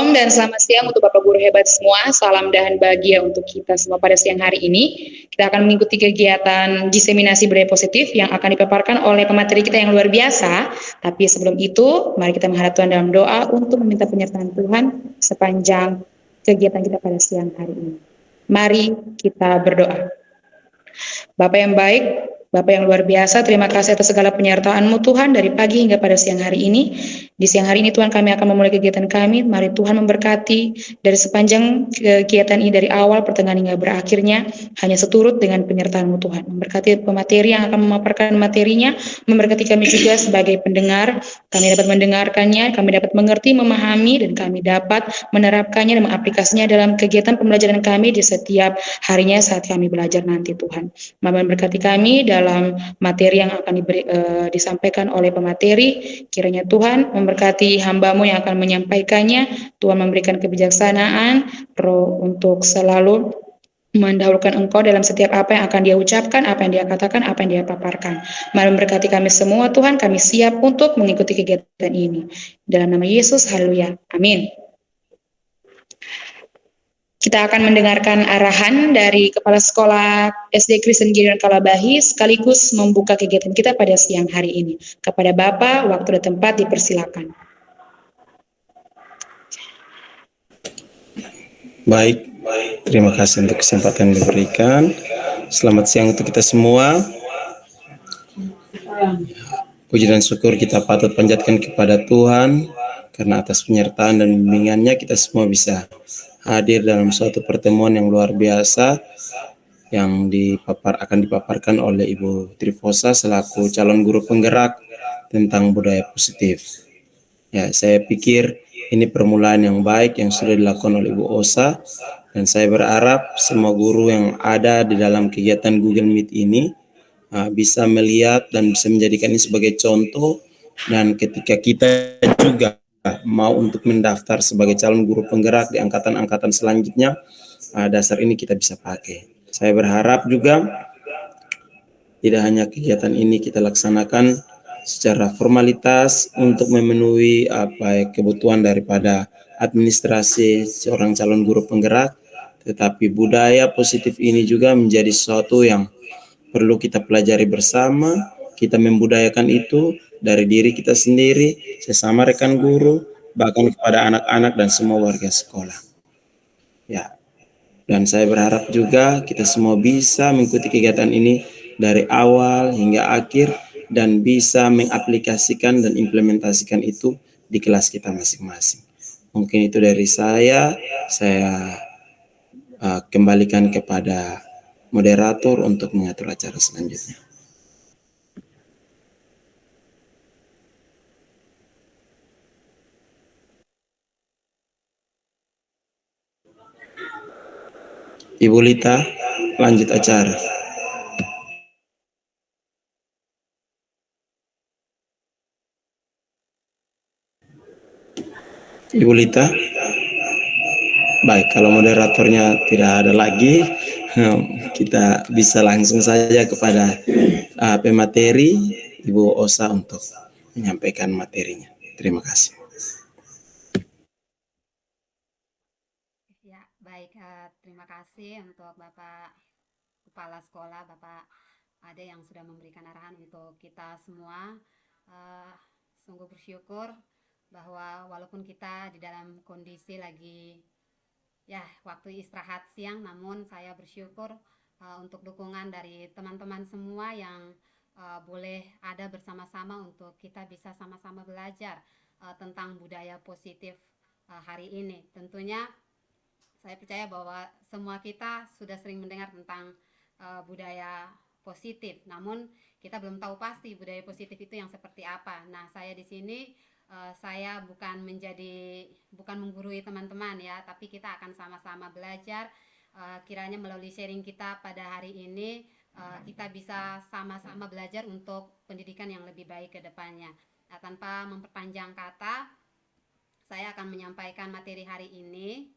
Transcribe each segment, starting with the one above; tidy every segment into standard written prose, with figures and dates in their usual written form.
Shalom dan selamat siang untuk Bapak Guru hebat semua. Salam dan bahagia untuk kita semua pada siang hari ini. Kita akan mengikuti kegiatan diseminasi budaya positif yang akan dipaparkan oleh pemateri kita yang luar biasa. Tapi sebelum itu, mari kita menghadap Tuhan dalam doa untuk meminta penyertaan Tuhan sepanjang kegiatan kita pada siang hari ini. Mari kita berdoa. Bapak yang baik, Bapak yang luar biasa, terima kasih atas segala penyertaan-Mu Tuhan dari pagi hingga pada siang hari ini. Di siang hari ini Tuhan kami akan memulai kegiatan kami. Mari Tuhan memberkati dari sepanjang kegiatan ini dari awal pertengahan hingga berakhirnya hanya seturut dengan penyertaan-Mu Tuhan. Memberkati pemateri yang akan memaparkan materinya, memberkati kami juga sebagai pendengar. Kami dapat mendengarkannya, kami dapat mengerti, memahami, dan kami dapat menerapkannya dan mengaplikasinya dalam kegiatan pembelajaran kami di setiap harinya saat kami belajar nanti Tuhan. Mari berkati kami dalam materi yang akan disampaikan oleh pemateri. Kiranya Tuhan memberkati hamba-Mu yang akan menyampaikannya. Tuhan memberikan kebijaksanaan, roh untuk selalu mendahulukan Engkau dalam setiap apa yang akan dia ucapkan, apa yang dia katakan, apa yang dia paparkan. Mari memberkati kami semua Tuhan, kami siap untuk mengikuti kegiatan ini. Dalam nama Yesus, haleluya. Amin. Kita akan mendengarkan arahan dari Kepala Sekolah SD Kristen Gideon Kalabahi sekaligus membuka kegiatan kita pada siang hari ini. Kepada Bapak, waktu dan tempat dipersilakan. Baik, terima kasih untuk kesempatan yang diberikan. Selamat siang untuk kita semua. Puji dan syukur kita patut panjatkan kepada Tuhan karena atas penyertaan dan bimbingannya kita semua bisa hadir dalam suatu pertemuan yang luar biasa yang akan dipaparkan oleh Ibu Trifosa selaku calon guru penggerak tentang budaya positif. Ya, saya pikir ini permulaan yang baik yang sudah dilakukan oleh Ibu Osa, dan saya berharap semua guru yang ada di dalam kegiatan Google Meet ini bisa melihat dan bisa menjadikan ini sebagai contoh, dan ketika kita juga mau untuk mendaftar sebagai calon guru penggerak di angkatan-angkatan selanjutnya, dasar ini kita bisa pakai. Saya berharap juga tidak hanya kegiatan ini kita laksanakan secara formalitas untuk memenuhi kebutuhan daripada administrasi seorang calon guru penggerak, tetapi budaya positif ini juga menjadi sesuatu yang perlu kita pelajari bersama. Kita membudayakan itu dari diri kita sendiri, sesama rekan guru, bahkan kepada anak-anak dan semua warga sekolah. Ya, dan saya berharap juga kita semua bisa mengikuti kegiatan ini dari awal hingga akhir dan bisa mengaplikasikan dan implementasikan itu di kelas kita masing-masing. Mungkin itu dari saya kembalikan kepada moderator untuk mengatur acara selanjutnya. Ibu Lita, lanjut acara. Ibu Lita. Baik, kalau moderatornya tidak ada lagi, kita bisa langsung saja kepada pemateri Ibu Osa untuk menyampaikan materinya. Terima kasih. Ya, baik. Terima kasih untuk Bapak Kepala Sekolah, Bapak Ade yang sudah memberikan arahan untuk kita semua. Sungguh bersyukur bahwa walaupun kita di dalam kondisi lagi waktu istirahat siang, namun saya bersyukur untuk dukungan dari teman-teman semua yang boleh ada bersama-sama untuk kita bisa sama-sama belajar tentang budaya positif hari ini. Tentunya saya percaya bahwa semua kita sudah sering mendengar tentang budaya positif, namun kita belum tahu pasti budaya positif itu yang seperti apa. Nah, saya di sini saya bukan menggurui teman-teman ya, tapi kita akan sama-sama belajar. Kiranya melalui sharing kita pada hari ini kita bisa sama-sama belajar untuk pendidikan yang lebih baik ke depannya. Nah, tanpa memperpanjang kata, saya akan menyampaikan materi hari ini.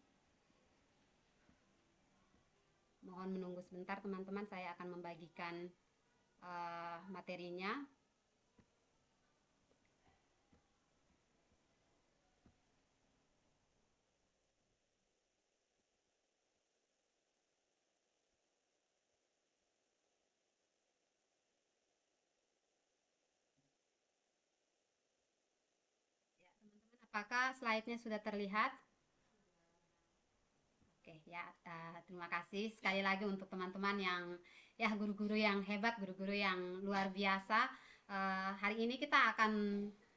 Mohon menunggu sebentar teman-teman, saya akan membagikan materinya. Apakah slide-nya sudah terlihat? Oke ya, terima kasih sekali lagi untuk teman-teman yang ya guru-guru yang hebat, guru-guru yang luar biasa. Hari ini kita akan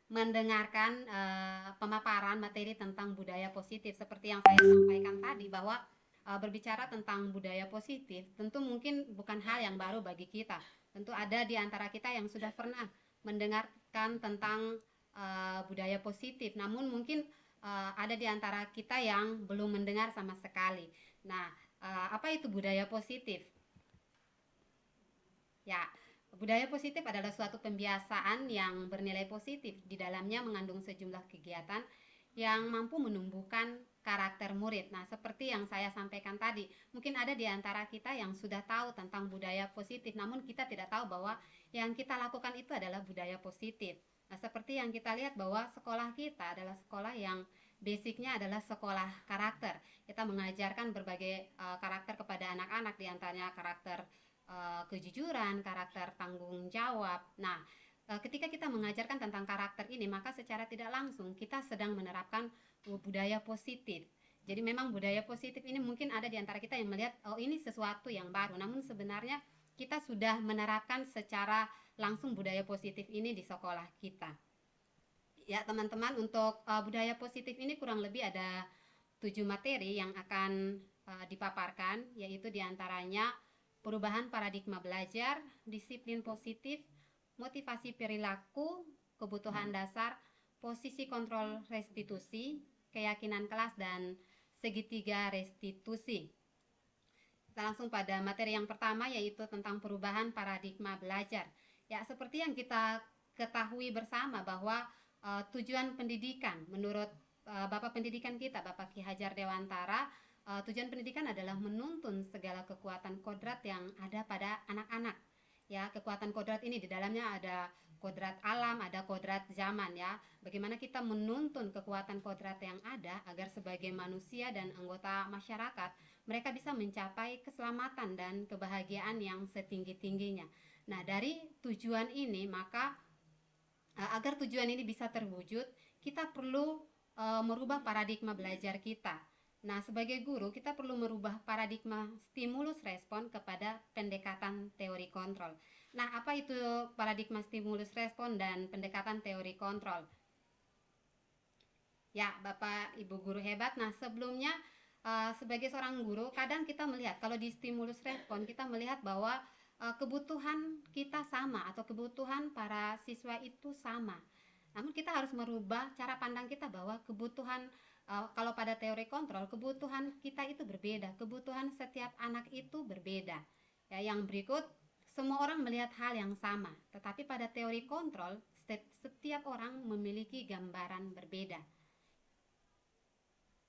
mendengarkan pemaparan materi tentang budaya positif seperti yang saya sampaikan tadi, bahwa berbicara tentang budaya positif tentu mungkin bukan hal yang baru bagi kita. Tentu ada di antara kita yang sudah pernah mendengarkan tentang budaya positif, namun mungkin ada di antara kita yang belum mendengar sama sekali. Nah, apa itu budaya positif? Ya, budaya positif adalah suatu pembiasaan yang bernilai positif. Di dalamnya mengandung sejumlah kegiatan yang mampu menumbuhkan karakter murid. Nah, seperti yang saya sampaikan tadi, mungkin ada di antara kita yang sudah tahu tentang budaya positif, namun kita tidak tahu bahwa yang kita lakukan itu adalah budaya positif. Nah, seperti yang kita lihat bahwa sekolah kita adalah sekolah yang basicnya adalah sekolah karakter. Kita mengajarkan berbagai karakter kepada anak-anak, di antaranya karakter kejujuran, karakter tanggung jawab. Nah, ketika kita mengajarkan tentang karakter ini, maka secara tidak langsung kita sedang menerapkan budaya positif. Jadi memang budaya positif ini mungkin ada di antara kita yang melihat, oh ini sesuatu yang baru, namun sebenarnya kita sudah menerapkan secara langsung budaya positif ini di sekolah kita. Ya teman-teman, untuk budaya positif ini kurang lebih ada 7 materi yang akan dipaparkan, yaitu diantaranya perubahan paradigma belajar, disiplin positif, motivasi perilaku, kebutuhan dasar, posisi kontrol restitusi, keyakinan kelas, dan segitiga restitusi. Kita langsung pada materi yang pertama, yaitu tentang perubahan paradigma belajar. Ya, seperti yang kita ketahui bersama bahwa tujuan pendidikan menurut Bapak Pendidikan kita, Bapak Ki Hajar Dewantara, tujuan pendidikan adalah menuntun segala kekuatan kodrat yang ada pada anak-anak. Ya, kekuatan kodrat ini di dalamnya ada kodrat alam, ada kodrat zaman ya. Bagaimana kita menuntun kekuatan kodrat yang ada agar sebagai manusia dan anggota masyarakat mereka bisa mencapai keselamatan dan kebahagiaan yang setinggi-tingginya. Nah, dari tujuan ini maka agar tujuan ini bisa terwujud, kita perlu merubah paradigma belajar kita. Nah, sebagai guru, kita perlu merubah paradigma stimulus respon kepada pendekatan teori kontrol. Nah, apa itu paradigma stimulus respon dan pendekatan teori kontrol? Ya, Bapak Ibu guru hebat, nah sebelumnya sebagai seorang guru, kadang kita melihat kalau di stimulus respon kita melihat bahwa kebutuhan kita sama atau kebutuhan para siswa itu sama. Namun kita harus merubah cara pandang kita bahwa kebutuhan kalau pada teori kontrol, kebutuhan kita itu berbeda, kebutuhan setiap anak itu berbeda. Ya, yang berikut, semua orang melihat hal yang sama, tetapi pada teori kontrol setiap orang memiliki gambaran berbeda.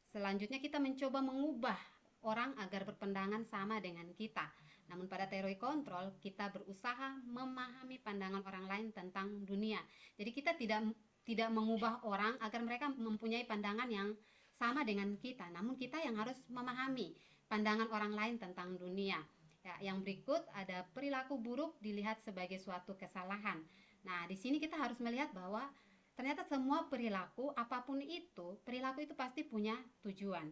Selanjutnya kita mencoba mengubah orang agar berpandangan sama dengan kita. Namun pada teori kontrol kita berusaha memahami pandangan orang lain tentang dunia. Jadi kita tidak mengubah orang agar mereka mempunyai pandangan yang sama dengan kita, namun kita yang harus memahami pandangan orang lain tentang dunia. Ya, yang berikut ada perilaku buruk dilihat sebagai suatu kesalahan. Nah, di sini kita harus melihat bahwa ternyata semua perilaku, apapun itu, perilaku itu pasti punya tujuan.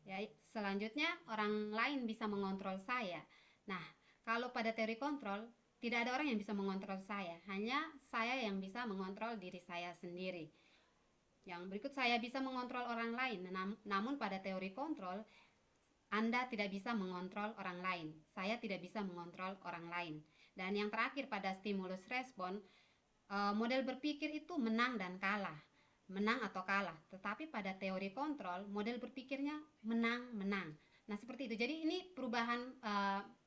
Ya, selanjutnya orang lain bisa mengontrol saya. Nah, kalau pada teori kontrol tidak ada orang yang bisa mengontrol saya, hanya saya yang bisa mengontrol diri saya sendiri. Yang berikut, saya bisa mengontrol orang lain, namun pada teori kontrol Anda tidak bisa mengontrol orang lain, saya tidak bisa mengontrol orang lain. Dan yang terakhir pada stimulus respon, model berpikir itu menang dan kalah, menang atau kalah. Tetapi pada teori kontrol model berpikirnya menang-menang. Nah, seperti itu. Jadi ini perubahan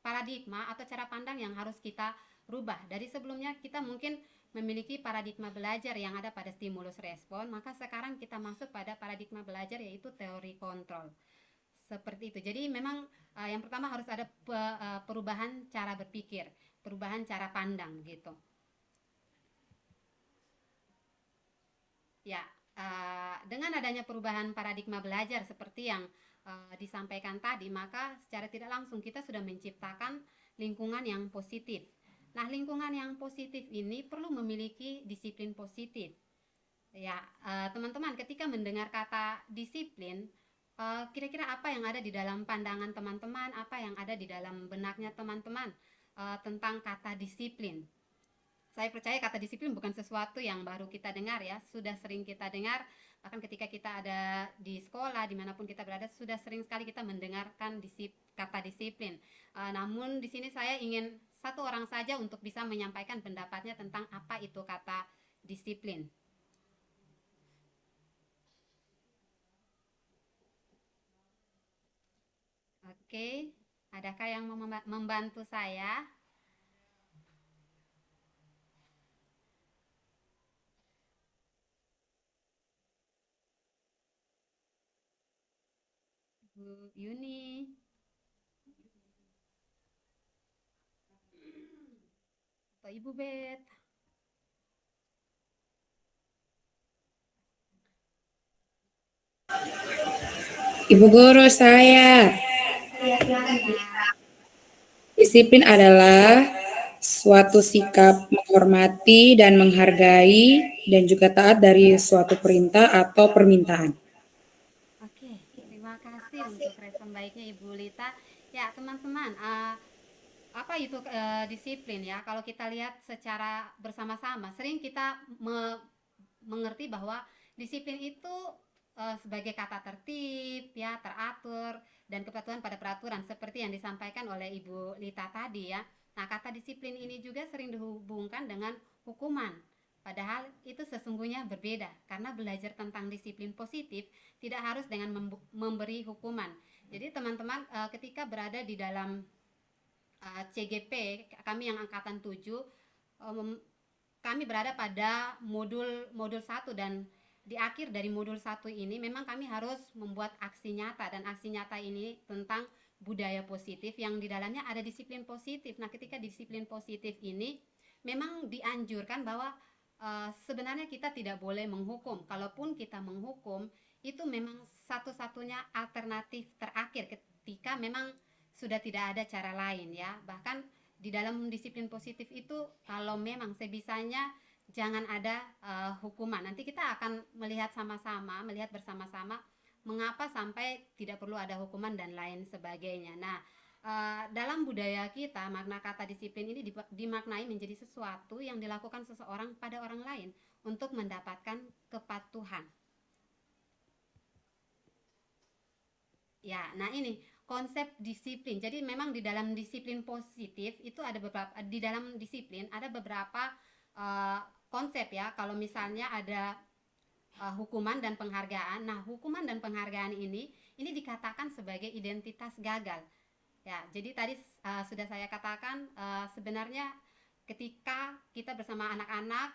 paradigma atau cara pandang yang harus kita rubah. Dari sebelumnya kita mungkin memiliki paradigma belajar yang ada pada stimulus respon, maka sekarang kita masuk pada paradigma belajar yaitu teori kontrol. Seperti itu. Jadi memang yang pertama harus ada perubahan cara berpikir, perubahan cara pandang gitu. Ya, dengan adanya perubahan paradigma belajar seperti yang disampaikan tadi, maka secara tidak langsung kita sudah menciptakan lingkungan yang positif. Nah, lingkungan yang positif ini perlu memiliki disiplin positif. Ya, teman-teman, ketika mendengar kata disiplin, kira-kira apa yang ada di dalam pandangan teman-teman, apa yang ada di dalam benaknya teman-teman tentang kata disiplin? Saya percaya kata disiplin bukan sesuatu yang baru kita dengar ya, sudah sering kita dengar, bahkan ketika kita ada di sekolah, dimanapun kita berada, sudah sering sekali kita mendengarkan kata disiplin. Namun di sini saya ingin satu orang saja untuk bisa menyampaikan pendapatnya tentang apa itu kata disiplin. Oke, adakah yang mau membantu saya? Bu Yuni atau Ibu Bet? Ibu Guru, saya. Ya, silakan Kak. Disiplin adalah suatu sikap menghormati dan menghargai dan juga taat dari suatu perintah atau permintaan. Oke, terima kasih untuk respon baiknya Ibu Lita. Ya, teman-teman, apa itu disiplin ya? Kalau kita lihat secara bersama-sama, sering kita mengerti bahwa disiplin itu sebagai kata tertib, ya, teratur, dan kepatuhan pada peraturan seperti yang disampaikan oleh Ibu Lita tadi ya. Nah, kata disiplin ini juga sering dihubungkan dengan hukuman. Padahal itu sesungguhnya berbeda, karena belajar tentang disiplin positif tidak harus dengan memberi hukuman. Jadi teman-teman, ketika berada di dalam CGP, kami yang angkatan 7, kami berada pada modul 1, dan di akhir dari modul 1 ini memang kami harus membuat aksi nyata, dan aksi nyata ini tentang budaya positif yang di dalamnya ada disiplin positif. Nah, ketika disiplin positif ini memang dianjurkan bahwa sebenarnya kita tidak boleh menghukum. Kalaupun kita menghukum, itu memang satu-satunya alternatif terakhir ketika memang sudah tidak ada cara lain ya. Bahkan di dalam disiplin positif itu kalau memang sebisanya jangan ada hukuman. Nanti kita akan melihat sama-sama, melihat bersama-sama mengapa sampai tidak perlu ada hukuman dan lain sebagainya. Nah, dalam budaya kita makna kata disiplin ini dimaknai menjadi sesuatu yang dilakukan seseorang pada orang lain untuk mendapatkan kepatuhan. Ya, nah ini konsep disiplin. Jadi memang di dalam disiplin positif itu ada beberapa, di dalam disiplin ada beberapa konsep ya. Kalau misalnya ada hukuman dan penghargaan. Nah, hukuman dan penghargaan ini dikatakan sebagai identitas gagal. Ya, jadi tadi sudah saya katakan sebenarnya ketika kita bersama anak-anak,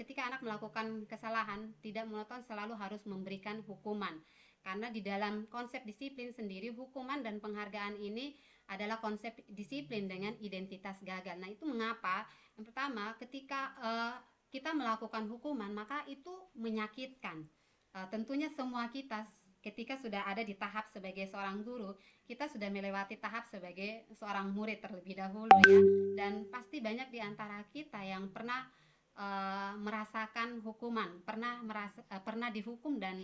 ketika anak melakukan kesalahan, tidak monoton selalu harus memberikan hukuman. Karena di dalam konsep disiplin sendiri, hukuman dan penghargaan ini adalah konsep disiplin dengan identitas gagal. Nah, itu mengapa? Yang pertama, ketika kita melakukan hukuman, maka itu menyakitkan. Tentunya semua kita ketika sudah ada di tahap sebagai seorang guru, kita sudah melewati tahap sebagai seorang murid terlebih dahulu ya, dan pasti banyak di antara kita yang pernah merasakan hukuman, pernah dihukum, dan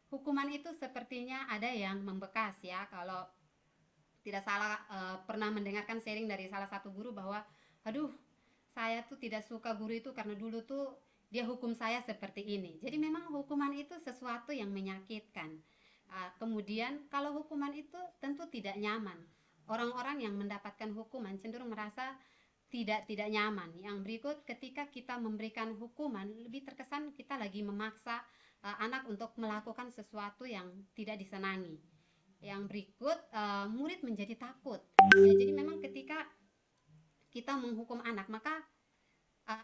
hukuman itu sepertinya ada yang membekas ya. Kalau tidak salah pernah mendengarkan sharing dari salah satu guru bahwa aduh, saya tuh tidak suka guru itu karena dulu tuh dia hukum saya seperti ini. Jadi memang hukuman itu sesuatu yang menyakitkan. Kemudian kalau hukuman itu tentu tidak nyaman. Orang-orang yang mendapatkan hukuman cenderung merasa tidak nyaman. Yang berikut, ketika kita memberikan hukuman, lebih terkesan kita lagi memaksa anak untuk melakukan sesuatu yang tidak disenangi. Yang berikut, murid menjadi takut. Ya, jadi memang ketika kita menghukum anak, maka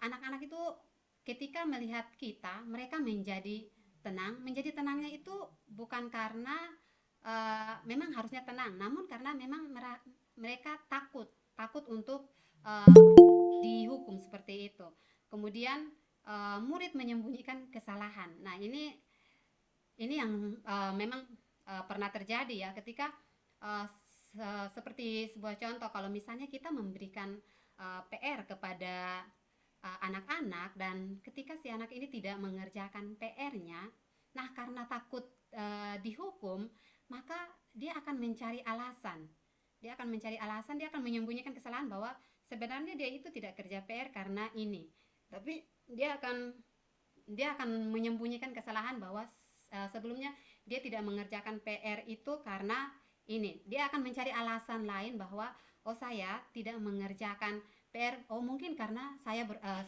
anak-anak itu ketika melihat kita, mereka menjadi tenang. Menjadi tenangnya itu bukan karena memang harusnya tenang, namun karena memang mereka takut untuk dihukum seperti itu. Kemudian murid menyembunyikan kesalahan. Nah, ini yang memang pernah terjadi ya, ketika seperti sebuah contoh, kalau misalnya kita memberikan PR kepada anak-anak, dan ketika si anak ini tidak mengerjakan PR-nya, nah karena takut dihukum, maka dia akan mencari alasan. Dia akan mencari alasan, dia akan menyembunyikan kesalahan bahwa sebenarnya dia itu tidak kerja PR karena ini. Tapi dia akan menyembunyikan kesalahan bahwa sebelumnya dia tidak mengerjakan PR itu karena ini. Dia akan mencari alasan lain bahwa oh saya tidak mengerjakan PR, oh mungkin karena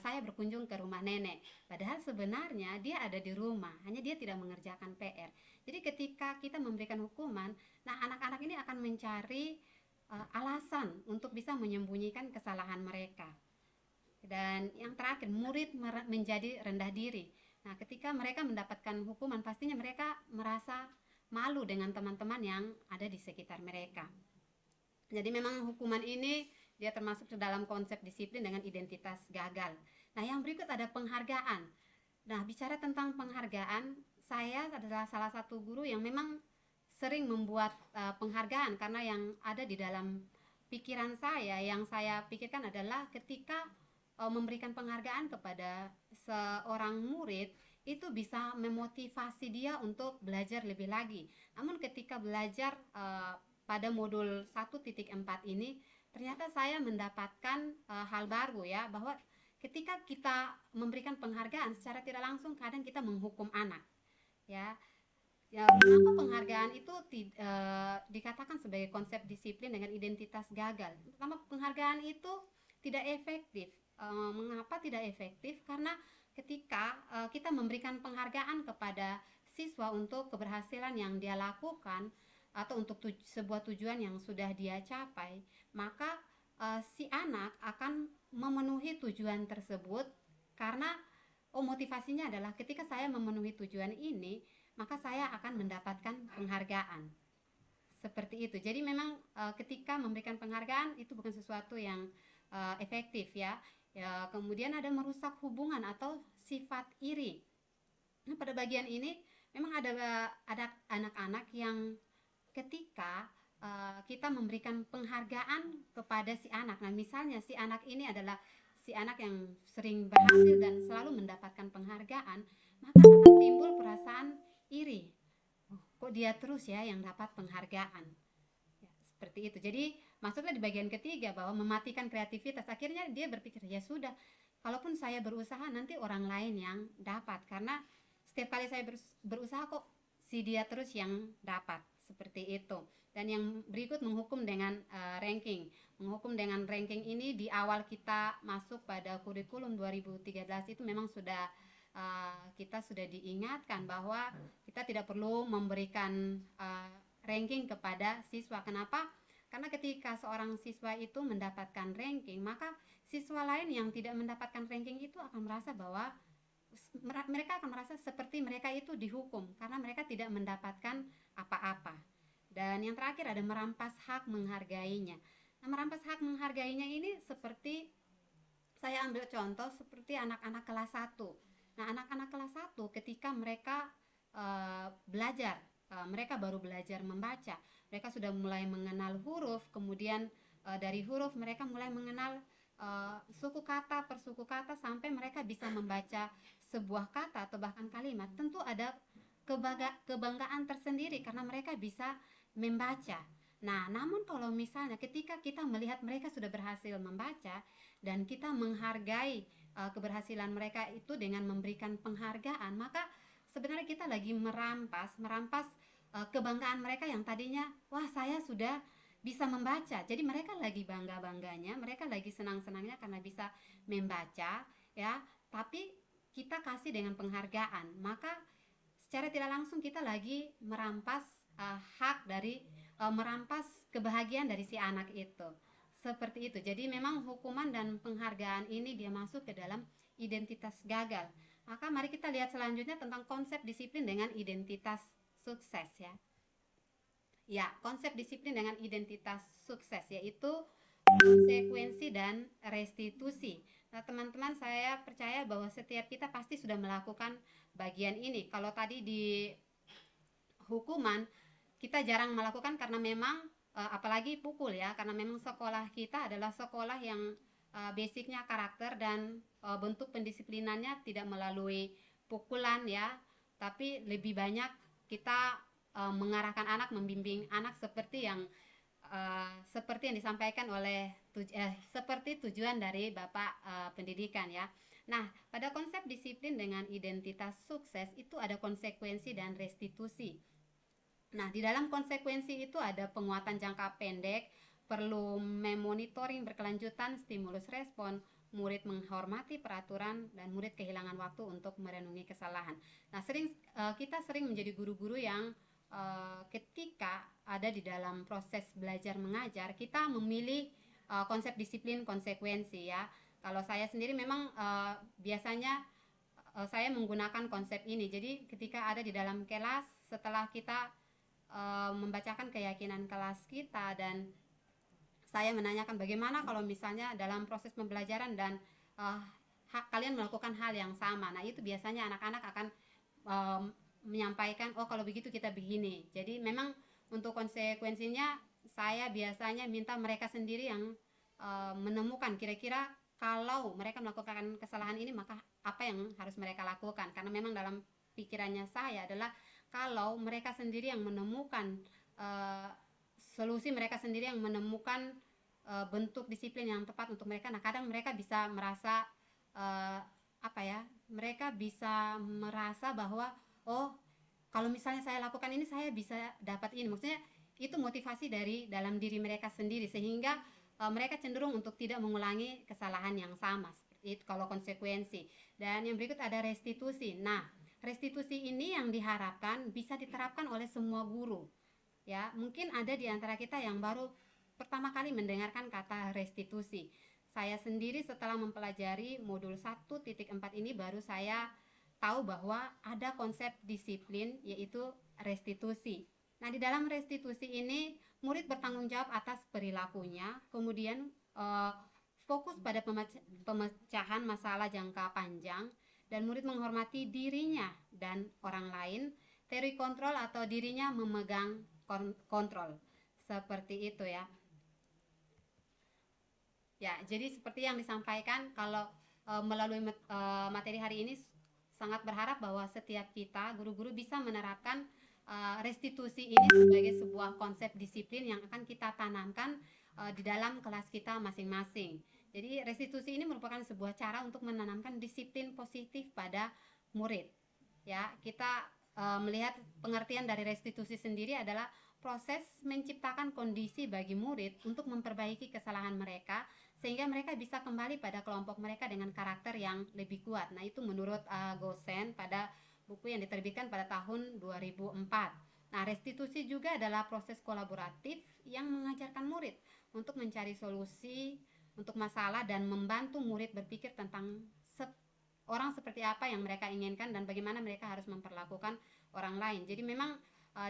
saya berkunjung ke rumah nenek. Padahal sebenarnya dia ada di rumah, hanya dia tidak mengerjakan PR. Jadi ketika kita memberikan hukuman, nah anak-anak ini akan mencari alasan untuk bisa menyembunyikan kesalahan mereka. Dan yang terakhir, murid menjadi rendah diri. Nah, ketika mereka mendapatkan hukuman, pastinya mereka merasa malu dengan teman-teman yang ada di sekitar mereka. Jadi memang hukuman ini dia termasuk dalam konsep disiplin dengan identitas gagal. Nah, yang berikut ada penghargaan. Nah, bicara tentang penghargaan, saya adalah salah satu guru yang memang sering membuat penghargaan, karena yang ada di dalam pikiran saya, yang saya pikirkan adalah ketika memberikan penghargaan kepada seorang murid, itu bisa memotivasi dia untuk belajar lebih lagi. Namun ketika belajar pada modul 1.4 ini, ternyata saya mendapatkan hal baru ya, bahwa ketika kita memberikan penghargaan secara tidak langsung, kadang kita menghukum anak ya. Kenapa penghargaan itu dikatakan sebagai konsep disiplin dengan identitas gagal? Pertama, penghargaan itu tidak efektif. Mengapa tidak efektif? Karena ketika kita memberikan penghargaan kepada siswa untuk keberhasilan yang dia lakukan atau untuk sebuah tujuan yang sudah dia capai, maka si anak akan memenuhi tujuan tersebut karena motivasinya adalah ketika saya memenuhi tujuan ini, maka saya akan mendapatkan penghargaan. Seperti itu. Jadi memang ketika memberikan penghargaan itu bukan sesuatu yang efektif ya. Kemudian ada merusak hubungan atau sifat iri. Nah, pada bagian ini memang ada anak-anak yang ketika kita memberikan penghargaan kepada si anak. Nah, misalnya si anak ini adalah si anak yang sering berhasil dan selalu mendapatkan penghargaan, maka akan timbul perasaan iri. Oh, kok dia terus ya yang dapat penghargaan? Ya, seperti itu. Jadi maksudnya di bagian ketiga bahwa mematikan kreativitas. Akhirnya dia berpikir, ya sudah, kalaupun saya berusaha nanti orang lain yang dapat, karena setiap kali saya berusaha kok si dia terus yang dapat. Seperti itu. Dan yang berikut menghukum dengan ranking. Menghukum dengan ranking ini di awal kita masuk pada kurikulum 2013 itu memang sudah kita sudah diingatkan bahwa kita tidak perlu memberikan ranking kepada siswa. Kenapa? Karena ketika seorang siswa itu mendapatkan ranking, maka siswa lain yang tidak mendapatkan ranking itu akan merasa bahwa mereka akan merasa seperti mereka itu dihukum karena mereka tidak mendapatkan apa-apa. Dan yang terakhir ada merampas hak menghargainya. Nah, merampas hak menghargainya ini seperti saya ambil contoh seperti anak-anak kelas 1. Nah, anak-anak kelas 1 ketika mereka belajar, mereka baru belajar membaca, mereka sudah mulai mengenal huruf, kemudian dari huruf mereka mulai mengenal suku kata per suku kata sampai mereka bisa membaca sebuah kata atau bahkan kalimat. Tentu ada kebanggaan tersendiri karena mereka bisa membaca. Nah, namun kalau misalnya ketika kita melihat mereka sudah berhasil membaca dan kita menghargai keberhasilan mereka itu dengan memberikan penghargaan, maka sebenarnya kita lagi merampas kebanggaan mereka yang tadinya, wah saya sudah bisa membaca. Jadi mereka lagi bangga-bangganya, mereka lagi senang-senangnya karena bisa membaca ya, tapi kita kasih dengan penghargaan, maka secara tidak langsung kita lagi merampas merampas kebahagiaan dari si anak itu. Seperti itu. Jadi memang hukuman dan penghargaan ini dia masuk ke dalam identitas gagal. Maka mari kita lihat selanjutnya tentang konsep disiplin dengan identitas sukses ya. Ya, konsep disiplin dengan identitas sukses yaitu konsekuensi dan restitusi. Nah, teman-teman, saya percaya bahwa setiap kita pasti sudah melakukan bagian ini. Kalau tadi di hukuman kita jarang melakukan karena memang apalagi pukul ya, karena memang sekolah kita adalah sekolah yang basicnya karakter dan bentuk pendisiplinannya tidak melalui pukulan ya, tapi lebih banyak kita mengarahkan anak, membimbing anak seperti yang disampaikan oleh seperti tujuan dari Bapak pendidikan ya. Nah, pada konsep disiplin dengan identitas sukses itu ada konsekuensi dan restitusi. Nah, di dalam konsekuensi itu ada penguatan jangka pendek, perlu memonitoring berkelanjutan stimulus respon, murid menghormati peraturan, dan murid kehilangan waktu untuk merenungi kesalahan. Nah, kita sering menjadi guru-guru yang ketika ada di dalam proses belajar mengajar, kita memilih konsep disiplin konsekuensi ya. Kalau saya sendiri memang biasanya saya menggunakan konsep ini. Jadi ketika ada di dalam kelas, setelah kita membacakan keyakinan kelas kita dan saya menanyakan bagaimana kalau misalnya dalam proses pembelajaran dan kalian melakukan hal yang sama. Nah, itu biasanya anak-anak akan menyampaikan, oh kalau begitu kita begini. Jadi memang untuk konsekuensinya saya biasanya minta mereka sendiri yang menemukan kira-kira kalau mereka melakukan kesalahan ini maka apa yang harus mereka lakukan. Karena memang dalam pikirannya saya adalah kalau mereka sendiri yang menemukan solusi, mereka sendiri yang menemukan bentuk disiplin yang tepat untuk mereka. Nah, kadang mereka bisa merasa mereka bisa merasa bahwa oh, kalau misalnya saya lakukan ini saya bisa dapat ini. Maksudnya itu motivasi dari dalam diri mereka sendiri sehingga mereka cenderung untuk tidak mengulangi kesalahan yang sama. Seperti itu kalau konsekuensi. Dan yang berikut ada restitusi. Nah, restitusi ini yang diharapkan bisa diterapkan oleh semua guru. Ya, mungkin ada di antara kita yang baru pertama kali mendengarkan kata restitusi. Saya sendiri setelah mempelajari modul 1.4 ini baru saya tahu bahwa ada konsep disiplin yaitu restitusi. Nah, di dalam restitusi ini murid bertanggung jawab atas perilakunya, kemudian fokus pada pemecahan masalah jangka panjang, dan murid menghormati dirinya dan orang lain, teori kontrol atau dirinya memegang kontrol. Seperti itu ya. Ya, jadi seperti yang disampaikan kalau melalui materi hari ini sangat berharap bahwa setiap kita guru-guru bisa menerapkan restitusi ini sebagai sebuah konsep disiplin yang akan kita tanamkan di dalam kelas kita masing-masing. Jadi restitusi ini merupakan sebuah cara untuk menanamkan disiplin positif pada murid. Ya, kita melihat pengertian dari restitusi sendiri adalah proses menciptakan kondisi bagi murid untuk memperbaiki kesalahan mereka sehingga mereka bisa kembali pada kelompok mereka dengan karakter yang lebih kuat. Nah, itu menurut Gosen pada buku yang diterbitkan pada tahun 2004. Nah, restitusi juga adalah proses kolaboratif yang mengajarkan murid untuk mencari solusi untuk masalah dan membantu murid berpikir tentang orang seperti apa yang mereka inginkan dan bagaimana mereka harus memperlakukan orang lain. Jadi memang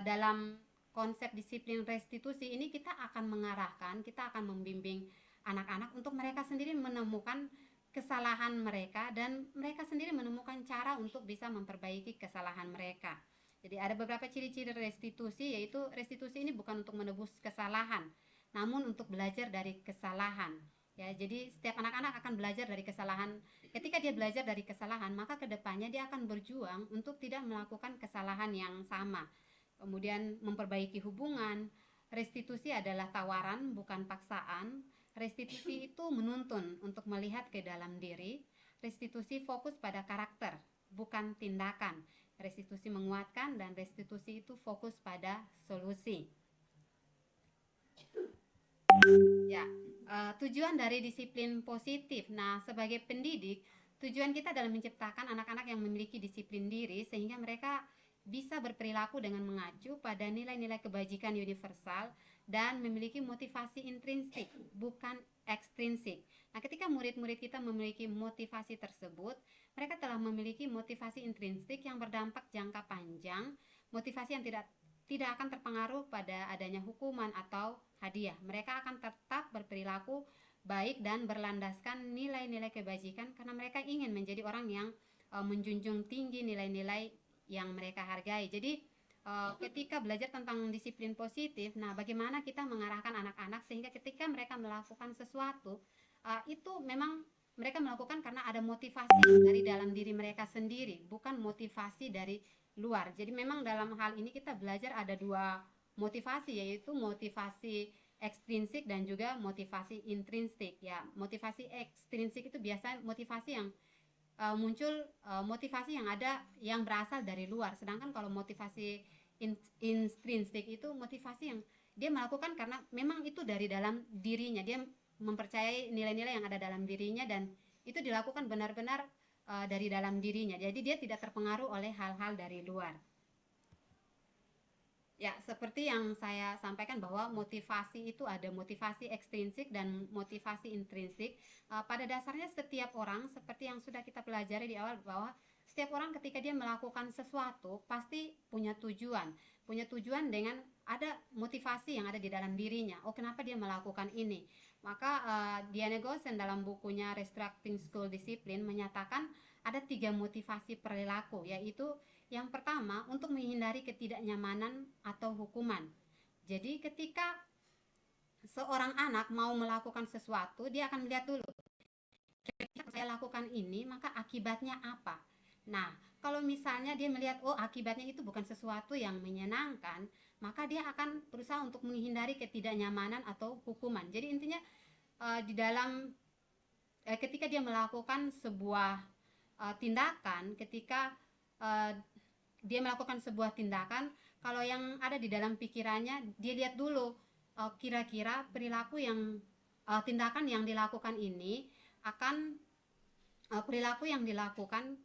dalam konsep disiplin restitusi ini kita akan mengarahkan, kita akan membimbing anak-anak untuk mereka sendiri menemukan kesalahan mereka dan mereka sendiri menemukan cara untuk bisa memperbaiki kesalahan mereka. Jadi ada beberapa ciri-ciri restitusi, yaitu restitusi ini bukan untuk menebus kesalahan, namun untuk belajar dari kesalahan. Ya, jadi setiap anak-anak akan belajar dari kesalahan. Ketika dia belajar dari kesalahan, maka kedepannya dia akan berjuang untuk tidak melakukan kesalahan yang sama. Kemudian memperbaiki hubungan. Restitusi adalah tawaran, bukan paksaan. Restitusi itu menuntun untuk melihat ke dalam diri. Restitusi fokus pada karakter, bukan tindakan. Restitusi menguatkan dan restitusi itu fokus pada solusi. Ya, tujuan dari disiplin positif. Nah, sebagai pendidik, tujuan kita dalam menciptakan anak-anak yang memiliki disiplin diri sehingga mereka bisa berperilaku dengan mengacu pada nilai-nilai kebajikan universal dan memiliki motivasi intrinsik, bukan ekstrinsik. Nah, ketika murid-murid kita memiliki motivasi tersebut, mereka telah memiliki motivasi intrinsik yang berdampak jangka panjang, motivasi yang tidak akan terpengaruh pada adanya hukuman atau hadiah. Mereka akan tetap berperilaku baik dan berlandaskan nilai-nilai kebajikan karena mereka ingin menjadi orang yang menjunjung tinggi nilai-nilai yang mereka hargai. Jadi ketika belajar tentang disiplin positif, nah bagaimana kita mengarahkan anak-anak sehingga ketika mereka melakukan sesuatu, itu memang mereka melakukan karena ada motivasi dari dalam diri mereka sendiri, bukan motivasi dari luar. Jadi memang dalam hal ini kita belajar ada dua motivasi, yaitu motivasi ekstrinsik dan juga motivasi intrinsik. Ya, motivasi ekstrinsik itu biasa motivasi yang muncul, motivasi yang ada yang berasal dari luar. Sedangkan kalau motivasi intrinsik itu motivasi yang dia melakukan karena memang itu dari dalam dirinya. Dia mempercayai nilai-nilai yang ada dalam dirinya dan itu dilakukan benar-benar dari dalam dirinya. Jadi dia tidak terpengaruh oleh hal-hal dari luar. Ya, seperti yang saya sampaikan bahwa motivasi itu ada motivasi ekstrinsik dan motivasi intrinsik. Pada dasarnya setiap orang, seperti yang sudah kita pelajari di awal, bahwa setiap orang ketika dia melakukan sesuatu pasti punya tujuan. Punya tujuan dengan ada motivasi yang ada di dalam dirinya. Oh, kenapa dia melakukan ini? Maka Diane Gosen dalam bukunya Restructuring School Discipline menyatakan ada 3 motivasi perilaku, yaitu yang pertama, untuk menghindari ketidaknyamanan atau hukuman. Jadi ketika seorang anak mau melakukan sesuatu, dia akan melihat dulu, ketika saya lakukan ini, maka akibatnya apa? Nah, kalau misalnya dia melihat, oh akibatnya itu bukan sesuatu yang menyenangkan, maka dia akan berusaha untuk menghindari ketidaknyamanan atau hukuman. Jadi intinya di dalam ketika dia melakukan sebuah tindakan, ketika dia melakukan sebuah tindakan, kalau yang ada di dalam pikirannya, dia lihat dulu kira-kira perilaku yang tindakan yang dilakukan ini akan perilaku yang dilakukan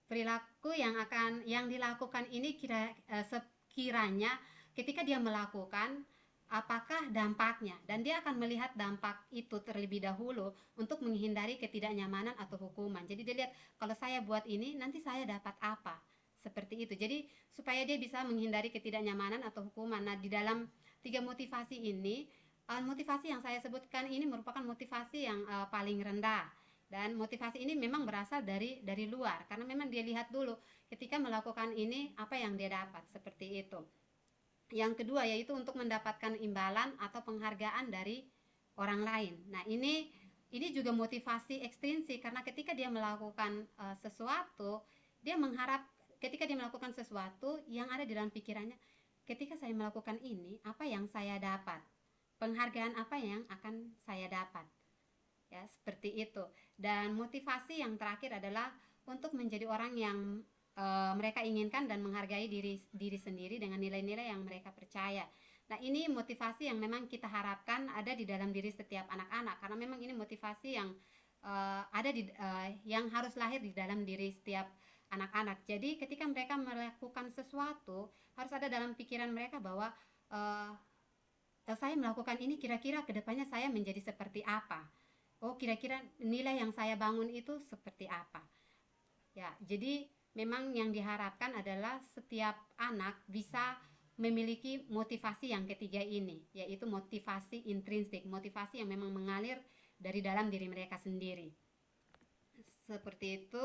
perilaku yang dilakukan ini sekiranya ketika dia melakukan, apakah dampaknya, dan dia akan melihat dampak itu terlebih dahulu untuk menghindari ketidaknyamanan atau hukuman. Jadi dia lihat, kalau saya buat ini nanti saya dapat apa, seperti itu. Jadi supaya dia bisa menghindari ketidaknyamanan atau hukuman. Nah, di dalam 3 motivasi ini, motivasi yang saya sebutkan ini merupakan motivasi yang paling rendah, dan motivasi ini memang berasal dari luar, karena memang dia lihat dulu ketika melakukan ini apa yang dia dapat, seperti itu. Yang kedua yaitu untuk mendapatkan imbalan atau penghargaan dari orang lain. Nah, ini juga motivasi ekstrinsik, karena ketika dia melakukan sesuatu, dia mengharap ketika dia melakukan sesuatu yang ada di dalam pikirannya, ketika saya melakukan ini, apa yang saya dapat? Penghargaan apa yang akan saya dapat? Ya, seperti itu. Dan motivasi yang terakhir adalah untuk menjadi orang yang mereka inginkan dan menghargai diri sendiri dengan nilai-nilai yang mereka percaya. Nah, ini motivasi yang memang kita harapkan ada di dalam diri setiap anak-anak, karena memang ini motivasi yang yang harus lahir di dalam diri setiap anak-anak. Jadi ketika mereka melakukan sesuatu, harus ada dalam pikiran mereka bahwa saya melakukan ini kira-kira kedepannya saya menjadi seperti apa. Oh, kira-kira nilai yang saya bangun itu seperti apa. Ya, jadi memang yang diharapkan adalah setiap anak bisa memiliki motivasi yang ketiga ini, yaitu motivasi intrinsik, motivasi yang memang mengalir dari dalam diri mereka sendiri. Seperti itu.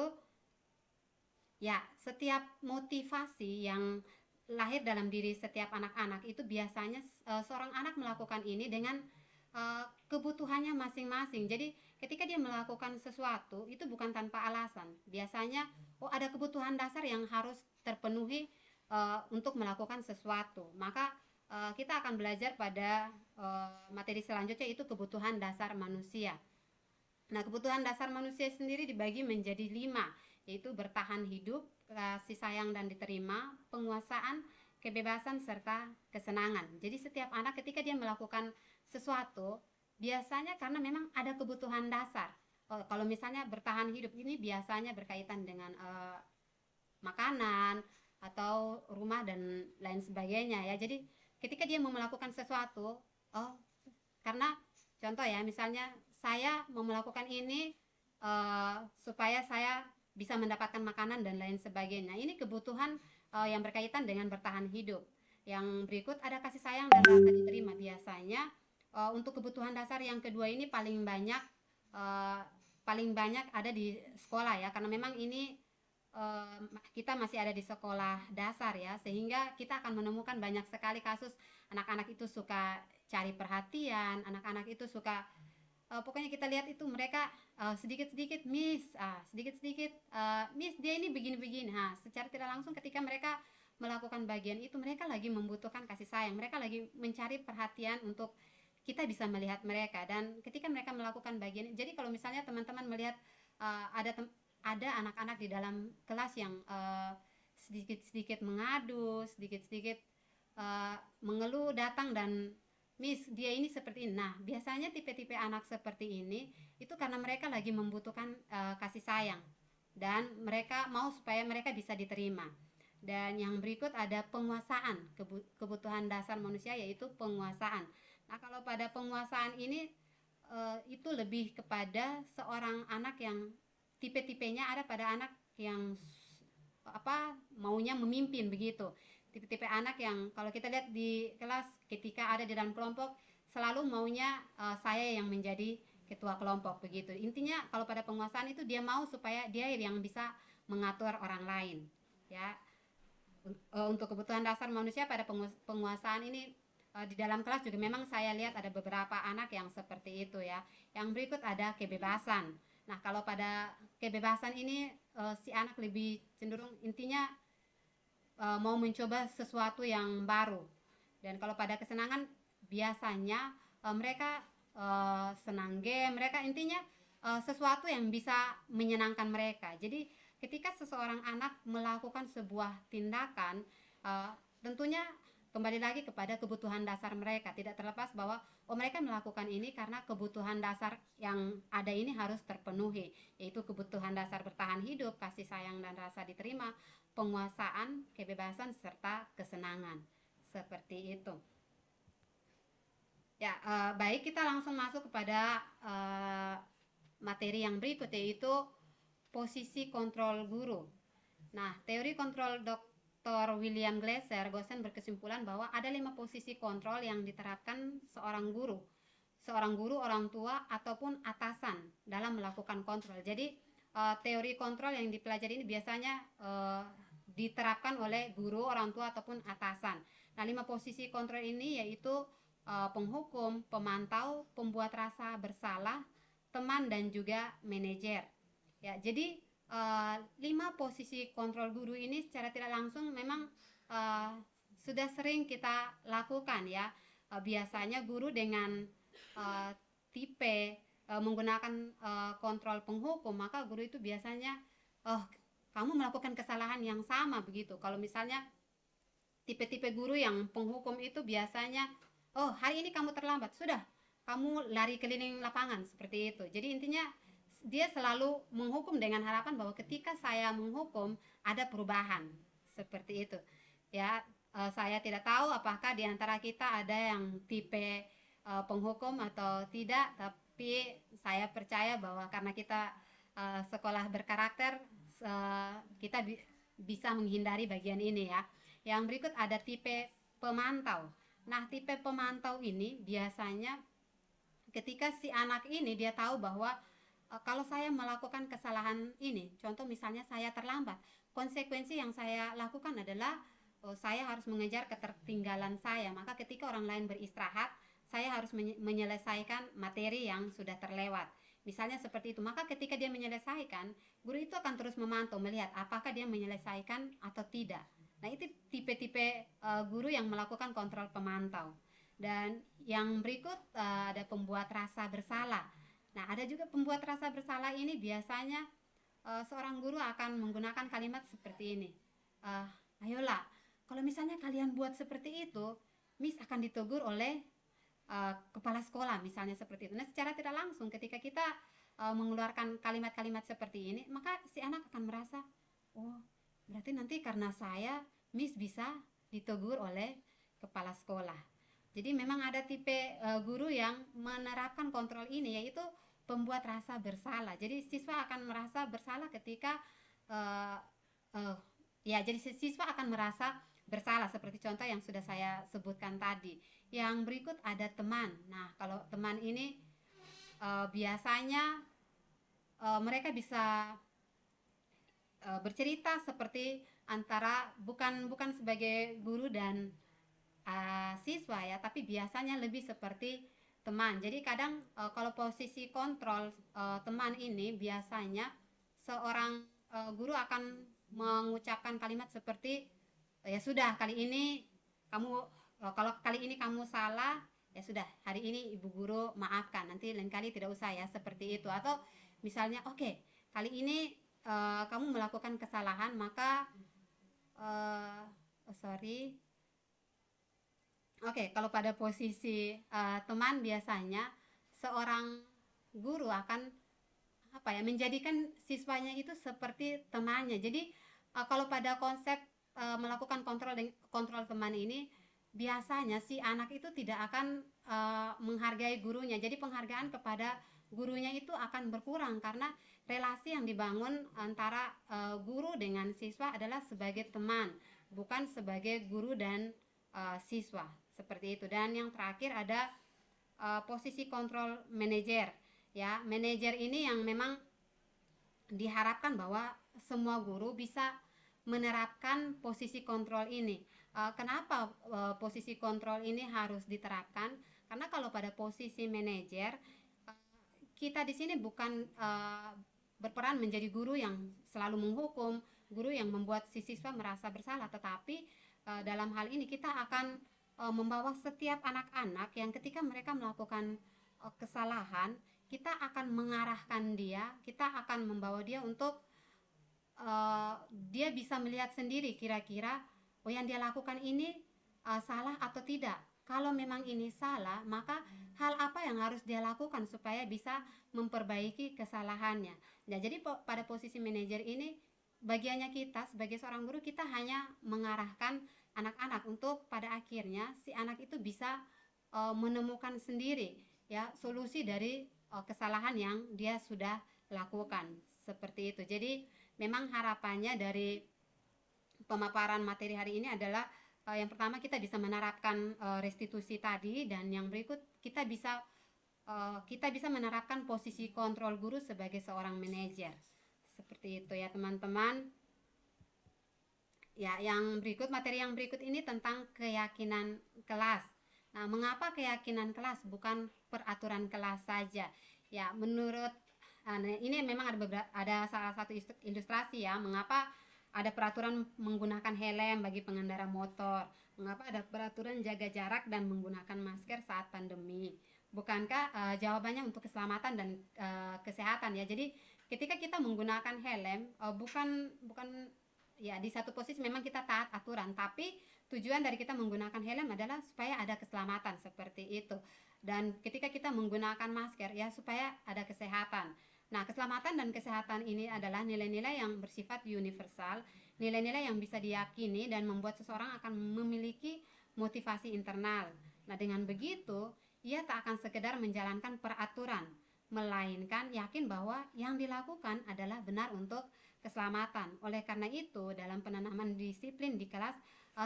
Ya, setiap motivasi yang lahir dalam diri setiap anak-anak itu biasanya seorang anak melakukan ini dengan kebutuhannya masing-masing. Jadi ketika dia melakukan sesuatu itu bukan tanpa alasan. Biasanya ada kebutuhan dasar yang harus terpenuhi untuk melakukan sesuatu. Maka kita akan belajar pada materi selanjutnya, itu kebutuhan dasar manusia. Nah, kebutuhan dasar manusia sendiri dibagi menjadi 5, yaitu bertahan hidup, kasih sayang dan diterima, penguasaan, kebebasan, serta kesenangan. Jadi setiap anak ketika dia melakukan sesuatu, biasanya karena memang ada kebutuhan dasar. Kalau misalnya bertahan hidup ini biasanya berkaitan dengan makanan atau rumah dan lain sebagainya ya. Jadi ketika dia mau melakukan sesuatu, karena contoh ya, misalnya saya mau melakukan ini supaya saya bisa mendapatkan makanan dan lain sebagainya. Ini kebutuhan yang berkaitan dengan bertahan hidup. Yang berikut ada kasih sayang dan rasa diterima. Biasanya untuk kebutuhan dasar yang kedua ini paling banyak ada di sekolah ya, karena memang ini kita masih ada di sekolah dasar ya, sehingga kita akan menemukan banyak sekali kasus anak-anak itu suka cari perhatian, anak-anak itu suka pokoknya kita lihat itu mereka sedikit-sedikit Miss, sedikit-sedikit Miss dia ini begini-begini. Secara tidak langsung ketika mereka melakukan bagian itu, mereka lagi membutuhkan kasih sayang, mereka lagi mencari perhatian untuk kita bisa melihat mereka. Dan ketika mereka melakukan bagian, jadi kalau misalnya teman-teman melihat ada anak-anak di dalam kelas yang sedikit-sedikit mengadu, sedikit-sedikit mengeluh datang dan Miss dia ini seperti ini. Nah biasanya tipe-tipe anak seperti ini itu karena mereka lagi membutuhkan kasih sayang dan mereka mau supaya mereka bisa diterima. Dan yang berikut ada penguasaan, kebutuhan dasar manusia yaitu penguasaan. Nah kalau pada penguasaan ini itu lebih kepada seorang anak yang tipe-tipenya ada pada anak yang maunya memimpin begitu. Tipe-tipe anak yang kalau kita lihat di kelas ketika ada di dalam kelompok selalu maunya saya yang menjadi ketua kelompok begitu. Intinya kalau pada penguasaan itu dia mau supaya dia yang bisa mengatur orang lain ya. Untuk kebutuhan dasar manusia pada penguasaan ini di dalam kelas juga memang saya lihat ada beberapa anak yang seperti itu ya. Yang berikut ada kebebasan. Nah kalau pada kebebasan ini si anak lebih cenderung intinya mau mencoba sesuatu yang baru. Dan kalau pada kesenangan biasanya mereka senang game, mereka intinya sesuatu yang bisa menyenangkan mereka. Jadi ketika seseorang anak melakukan sebuah tindakan tentunya kembali lagi kepada kebutuhan dasar mereka, tidak terlepas bahwa mereka melakukan ini karena kebutuhan dasar yang ada ini harus terpenuhi, yaitu kebutuhan dasar bertahan hidup, kasih sayang dan rasa diterima, penguasaan, kebebasan serta kesenangan. Seperti itu ya. Baik, kita langsung masuk kepada materi yang berikut, yaitu posisi kontrol guru. Nah teori kontrol Dr. William Glasser Gosen berkesimpulan bahwa ada 5 posisi kontrol yang diterapkan seorang guru, orang tua ataupun atasan dalam melakukan kontrol. Jadi teori kontrol yang dipelajari ini biasanya diterapkan oleh guru, orang tua ataupun atasan. Nah 5 posisi kontrol ini yaitu penghukum, pemantau, pembuat rasa bersalah, teman dan juga manajer ya. Jadi 5 posisi kontrol guru ini secara tidak langsung memang sudah sering kita lakukan ya. Biasanya guru dengan tipe menggunakan kontrol penghukum, maka guru itu biasanya kamu melakukan kesalahan yang sama begitu. Kalau misalnya tipe-tipe guru yang penghukum itu biasanya hari ini kamu terlambat, sudah kamu lari keliling lapangan seperti itu. Jadi intinya dia selalu menghukum dengan harapan bahwa ketika saya menghukum ada perubahan seperti itu ya. Saya tidak tahu apakah di antara kita ada yang tipe penghukum atau tidak, tapi saya percaya bahwa karena kita sekolah berkarakter kita bisa menghindari bagian ini ya. Yang berikut ada tipe pemantau. Nah tipe pemantau ini biasanya ketika si anak ini dia tahu bahwa kalau saya melakukan kesalahan ini, contoh misalnya saya terlambat, konsekuensi yang saya lakukan adalah saya harus mengejar ketertinggalan saya. Maka ketika orang lain beristirahat, saya harus menyelesaikan materi yang sudah terlewat. Misalnya seperti itu. Maka ketika dia menyelesaikan, guru itu akan terus memantau, melihat apakah dia menyelesaikan atau tidak. Nah itu tipe-tipe guru yang melakukan kontrol pemantau. Dan yang berikut ada pembuat rasa bersalah. Nah ada juga pembuat rasa bersalah ini biasanya seorang guru akan menggunakan kalimat seperti ini, ayolah kalau misalnya kalian buat seperti itu, Miss akan ditegur oleh kepala sekolah misalnya seperti itu. Nah secara tidak langsung ketika kita mengeluarkan kalimat-kalimat seperti ini, maka si anak akan merasa berarti nanti karena saya Miss bisa ditegur oleh kepala sekolah. Jadi memang ada tipe guru yang menerapkan kontrol ini, yaitu pembuat rasa bersalah. Jadi siswa akan merasa bersalah ketika jadi siswa akan merasa bersalah seperti contoh yang sudah saya sebutkan tadi. Yang berikut ada teman. Nah kalau teman ini biasanya mereka bisa bercerita seperti antara bukan sebagai guru dan siswa ya, tapi biasanya lebih seperti teman. Jadi kadang kalau posisi kontrol teman ini biasanya seorang guru akan mengucapkan kalimat seperti ya sudah kali ini kamu kalau kali ini kamu salah ya sudah hari ini ibu guru maafkan, nanti lain kali tidak usah ya seperti itu. Atau misalnya oke, kali ini kamu melakukan kesalahan maka sorry. Oke, kalau pada posisi teman biasanya seorang guru akan apa ya menjadikan siswanya itu seperti temannya. Jadi kalau pada konsep melakukan kontrol teman ini biasanya si anak itu tidak akan menghargai gurunya. Jadi penghargaan kepada gurunya itu akan berkurang karena relasi yang dibangun antara guru dengan siswa adalah sebagai teman, bukan sebagai guru dan siswa seperti itu. Dan yang terakhir ada posisi kontrol manajer. Ya, manajer ini yang memang diharapkan bahwa semua guru bisa menerapkan posisi kontrol ini. Kenapa posisi kontrol ini harus diterapkan? Karena kalau pada posisi manajer, kita di sini bukan berperan menjadi guru yang selalu menghukum, guru yang membuat si siswa merasa bersalah, tetapi dalam hal ini kita akan membawa setiap anak-anak yang ketika mereka melakukan kesalahan, kita akan mengarahkan dia, kita akan membawa dia untuk dia bisa melihat sendiri kira-kira oh yang dia lakukan ini salah atau tidak. Kalau memang ini salah, maka hal apa yang harus dia lakukan supaya bisa memperbaiki kesalahannya. Nah, jadi pada posisi manajer ini bagiannya kita sebagai seorang guru, kita hanya mengarahkan anak-anak untuk pada akhirnya si anak itu bisa menemukan sendiri ya solusi dari kesalahan yang dia sudah lakukan seperti itu. Jadi memang harapannya dari pemaparan materi hari ini adalah yang pertama kita bisa menerapkan restitusi tadi, dan yang berikut kita bisa menerapkan posisi kontrol guru sebagai seorang manajer. Seperti itu ya teman-teman. Ya, materi yang berikut ini tentang keyakinan kelas. Nah, mengapa keyakinan kelas bukan peraturan kelas saja? Ya, menurut ini memang ada salah satu ilustrasi ya, mengapa ada peraturan menggunakan helm bagi pengendara motor, mengapa ada peraturan jaga jarak dan menggunakan masker saat pandemi. Bukankah jawabannya untuk keselamatan dan kesehatan ya. Jadi ketika kita menggunakan helm bukan ya di satu posisi memang kita taat aturan, tapi tujuan dari kita menggunakan helm adalah supaya ada keselamatan seperti itu. Dan ketika kita menggunakan masker ya supaya ada kesehatan. Nah, keselamatan dan kesehatan ini adalah nilai-nilai yang bersifat universal, nilai-nilai yang bisa diyakini dan membuat seseorang akan memiliki motivasi internal. Nah, dengan begitu, ia tak akan sekedar menjalankan peraturan, melainkan yakin bahwa yang dilakukan adalah benar untuk keselamatan. Oleh karena itu, dalam penanaman disiplin di kelas,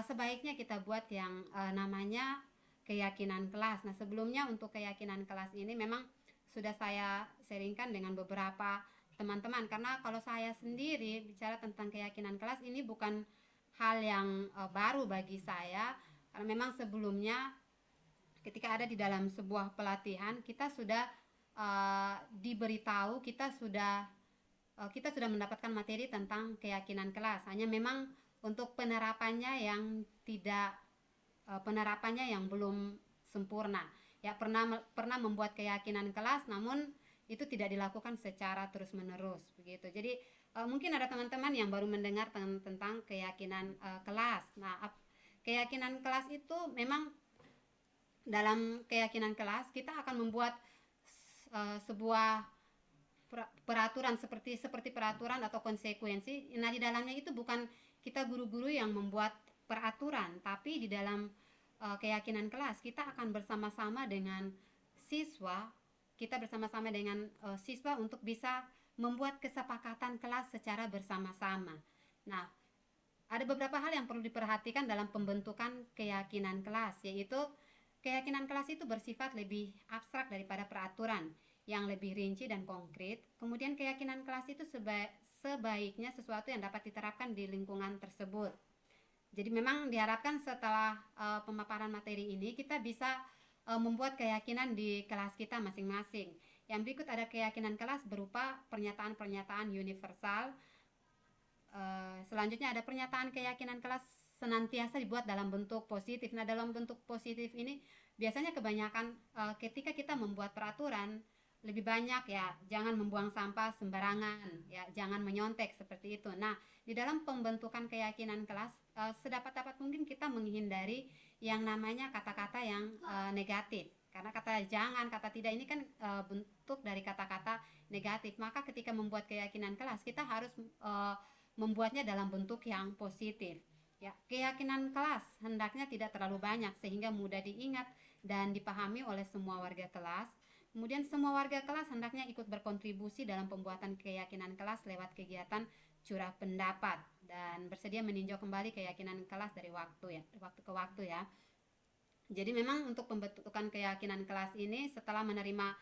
sebaiknya kita buat yang namanya keyakinan kelas. Nah, sebelumnya untuk keyakinan kelas ini memang sudah saya sharingkan dengan beberapa teman-teman, karena kalau saya sendiri bicara tentang keyakinan kelas ini bukan hal yang baru bagi saya, karena memang sebelumnya ketika ada di dalam sebuah pelatihan kita sudah diberitahu, kita sudah mendapatkan materi tentang keyakinan kelas, hanya memang untuk penerapannya yang belum sempurna. Ya, pernah membuat keyakinan kelas, namun itu tidak dilakukan secara terus-menerus begitu. Jadi mungkin ada teman-teman yang baru mendengar tentang keyakinan kelas. Nah, keyakinan kelas itu memang dalam keyakinan kelas kita akan membuat sebuah peraturan seperti peraturan atau konsekuensi. Nah, di dalamnya itu bukan kita guru-guru yang membuat peraturan, tapi di dalam keyakinan kelas kita akan bersama-sama dengan siswa, untuk bisa membuat kesepakatan kelas secara bersama-sama. Nah, ada beberapa hal yang perlu diperhatikan dalam pembentukan keyakinan kelas, yaitu keyakinan kelas itu bersifat lebih abstrak daripada peraturan yang lebih rinci dan konkret. Kemudian keyakinan kelas itu sebaiknya sesuatu yang dapat diterapkan di lingkungan tersebut. Jadi memang diharapkan setelah pemaparan materi ini kita bisa membuat keyakinan di kelas kita masing-masing. Yang berikut ada keyakinan kelas berupa pernyataan-pernyataan universal. Selanjutnya ada pernyataan keyakinan kelas senantiasa dibuat dalam bentuk positif. Nah, dalam bentuk positif ini biasanya kebanyakan ketika kita membuat peraturan lebih banyak ya, jangan membuang sampah sembarangan, ya, jangan menyontek seperti itu. Nah, di dalam pembentukan keyakinan kelas sedapat-dapat mungkin kita menghindari yang namanya kata-kata yang negatif. Karena kata jangan, kata tidak ini kan bentuk dari kata-kata negatif. Maka ketika membuat keyakinan kelas, kita harus membuatnya dalam bentuk yang positif. Ya, keyakinan kelas hendaknya tidak terlalu banyak sehingga mudah diingat dan dipahami oleh semua warga kelas. Kemudian semua warga kelas hendaknya ikut berkontribusi dalam pembuatan keyakinan kelas lewat kegiatan curah pendapat dan bersedia meninjau kembali keyakinan kelas dari waktu ke waktu ya. Jadi memang untuk pembentukan keyakinan kelas ini setelah menerima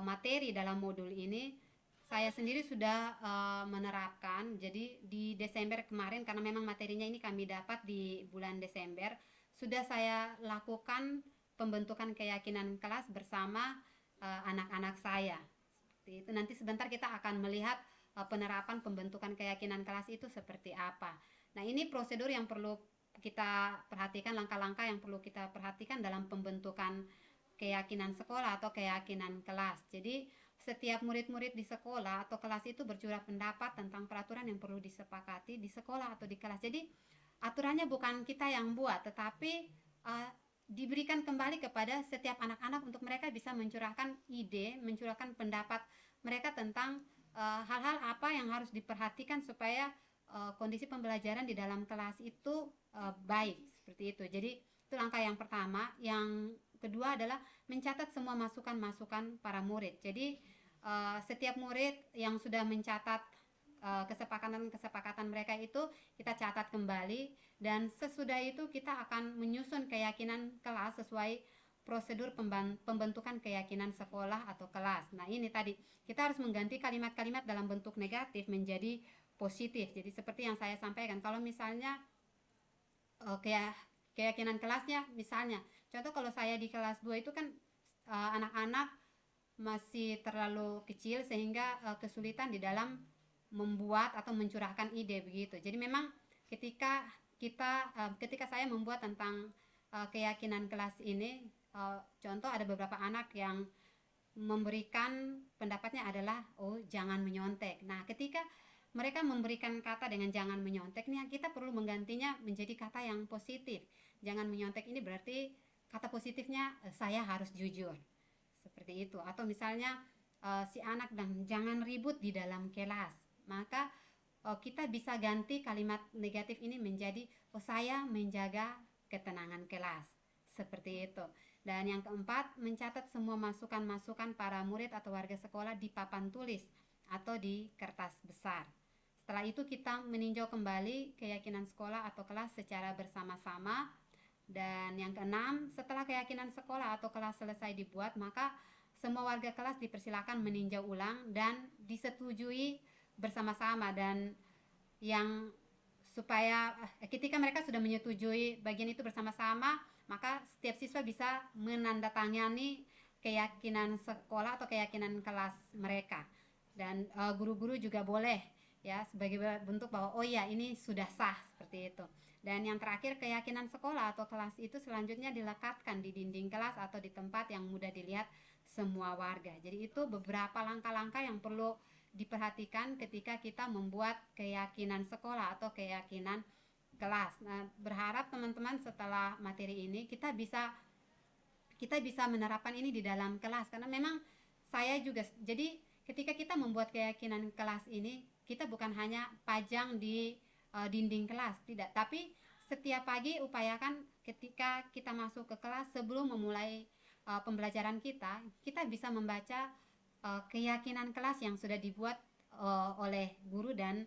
materi dalam modul ini, saya sendiri sudah menerapkan. Jadi di Desember kemarin, karena memang materinya ini kami dapat di bulan Desember, sudah saya lakukan pembentukan keyakinan kelas bersama anak-anak saya. Seperti itu. Nanti sebentar kita akan melihat penerapan pembentukan keyakinan kelas itu seperti apa. Nah, ini prosedur yang perlu kita perhatikan, langkah-langkah yang perlu kita perhatikan dalam pembentukan keyakinan sekolah atau keyakinan kelas. Jadi setiap murid-murid di sekolah atau kelas itu bercurah pendapat tentang peraturan yang perlu disepakati di sekolah atau di kelas. Jadi aturannya bukan kita yang buat, tetapi diberikan kembali kepada setiap anak-anak untuk mereka bisa mencurahkan ide, mencurahkan pendapat mereka tentang hal-hal apa yang harus diperhatikan supaya kondisi pembelajaran di dalam kelas itu baik, seperti itu. Jadi itu langkah yang pertama. Yang kedua adalah mencatat semua masukan-masukan para murid. Jadi setiap murid yang sudah mencatat kesepakatan mereka itu kita catat kembali, dan sesudah itu kita akan menyusun keyakinan kelas sesuai prosedur pembentukan keyakinan sekolah atau kelas. Nah, ini tadi kita harus mengganti kalimat-kalimat dalam bentuk negatif menjadi positif. Jadi seperti yang saya sampaikan, kalau misalnya keyakinan kelasnya, misalnya contoh kalau saya di kelas 2 itu kan anak-anak masih terlalu kecil sehingga kesulitan di dalam membuat atau mencurahkan ide begitu. Jadi memang ketika saya membuat tentang keyakinan kelas ini, contoh ada beberapa anak yang memberikan pendapatnya adalah jangan menyontek. Nah, ketika mereka memberikan kata dengan jangan menyontek nih, kita perlu menggantinya menjadi kata yang positif. Jangan menyontek ini berarti kata positifnya saya harus jujur, seperti itu. Atau misalnya si anak dan jangan ribut di dalam kelas, maka kita bisa ganti kalimat negatif ini menjadi saya menjaga ketenangan kelas, seperti itu. Dan yang keempat, mencatat semua masukan-masukan para murid atau warga sekolah di papan tulis atau di kertas besar. Setelah itu kita meninjau kembali keyakinan sekolah atau kelas secara bersama-sama. Dan yang keenam, setelah keyakinan sekolah atau kelas selesai dibuat, maka semua warga kelas dipersilakan meninjau ulang dan disetujui bersama-sama. Dan yang supaya ketika mereka sudah menyetujui bagian itu bersama-sama, maka setiap siswa bisa menandatangani keyakinan sekolah atau keyakinan kelas mereka. Dan guru-guru juga boleh ya sebagai bentuk bahwa ini sudah sah, seperti itu. Dan yang terakhir, keyakinan sekolah atau kelas itu selanjutnya dilekatkan di dinding kelas atau di tempat yang mudah dilihat semua warga. Jadi itu beberapa langkah-langkah yang perlu diperhatikan ketika kita membuat keyakinan sekolah atau keyakinan kelas. Nah, berharap teman-teman setelah materi ini kita bisa menerapkan ini di dalam kelas, karena memang saya juga, jadi ketika kita membuat keyakinan kelas ini, kita bukan hanya pajang di dinding kelas, tidak, tapi setiap pagi upayakan ketika kita masuk ke kelas sebelum memulai pembelajaran kita bisa membaca keyakinan kelas yang sudah dibuat oleh guru dan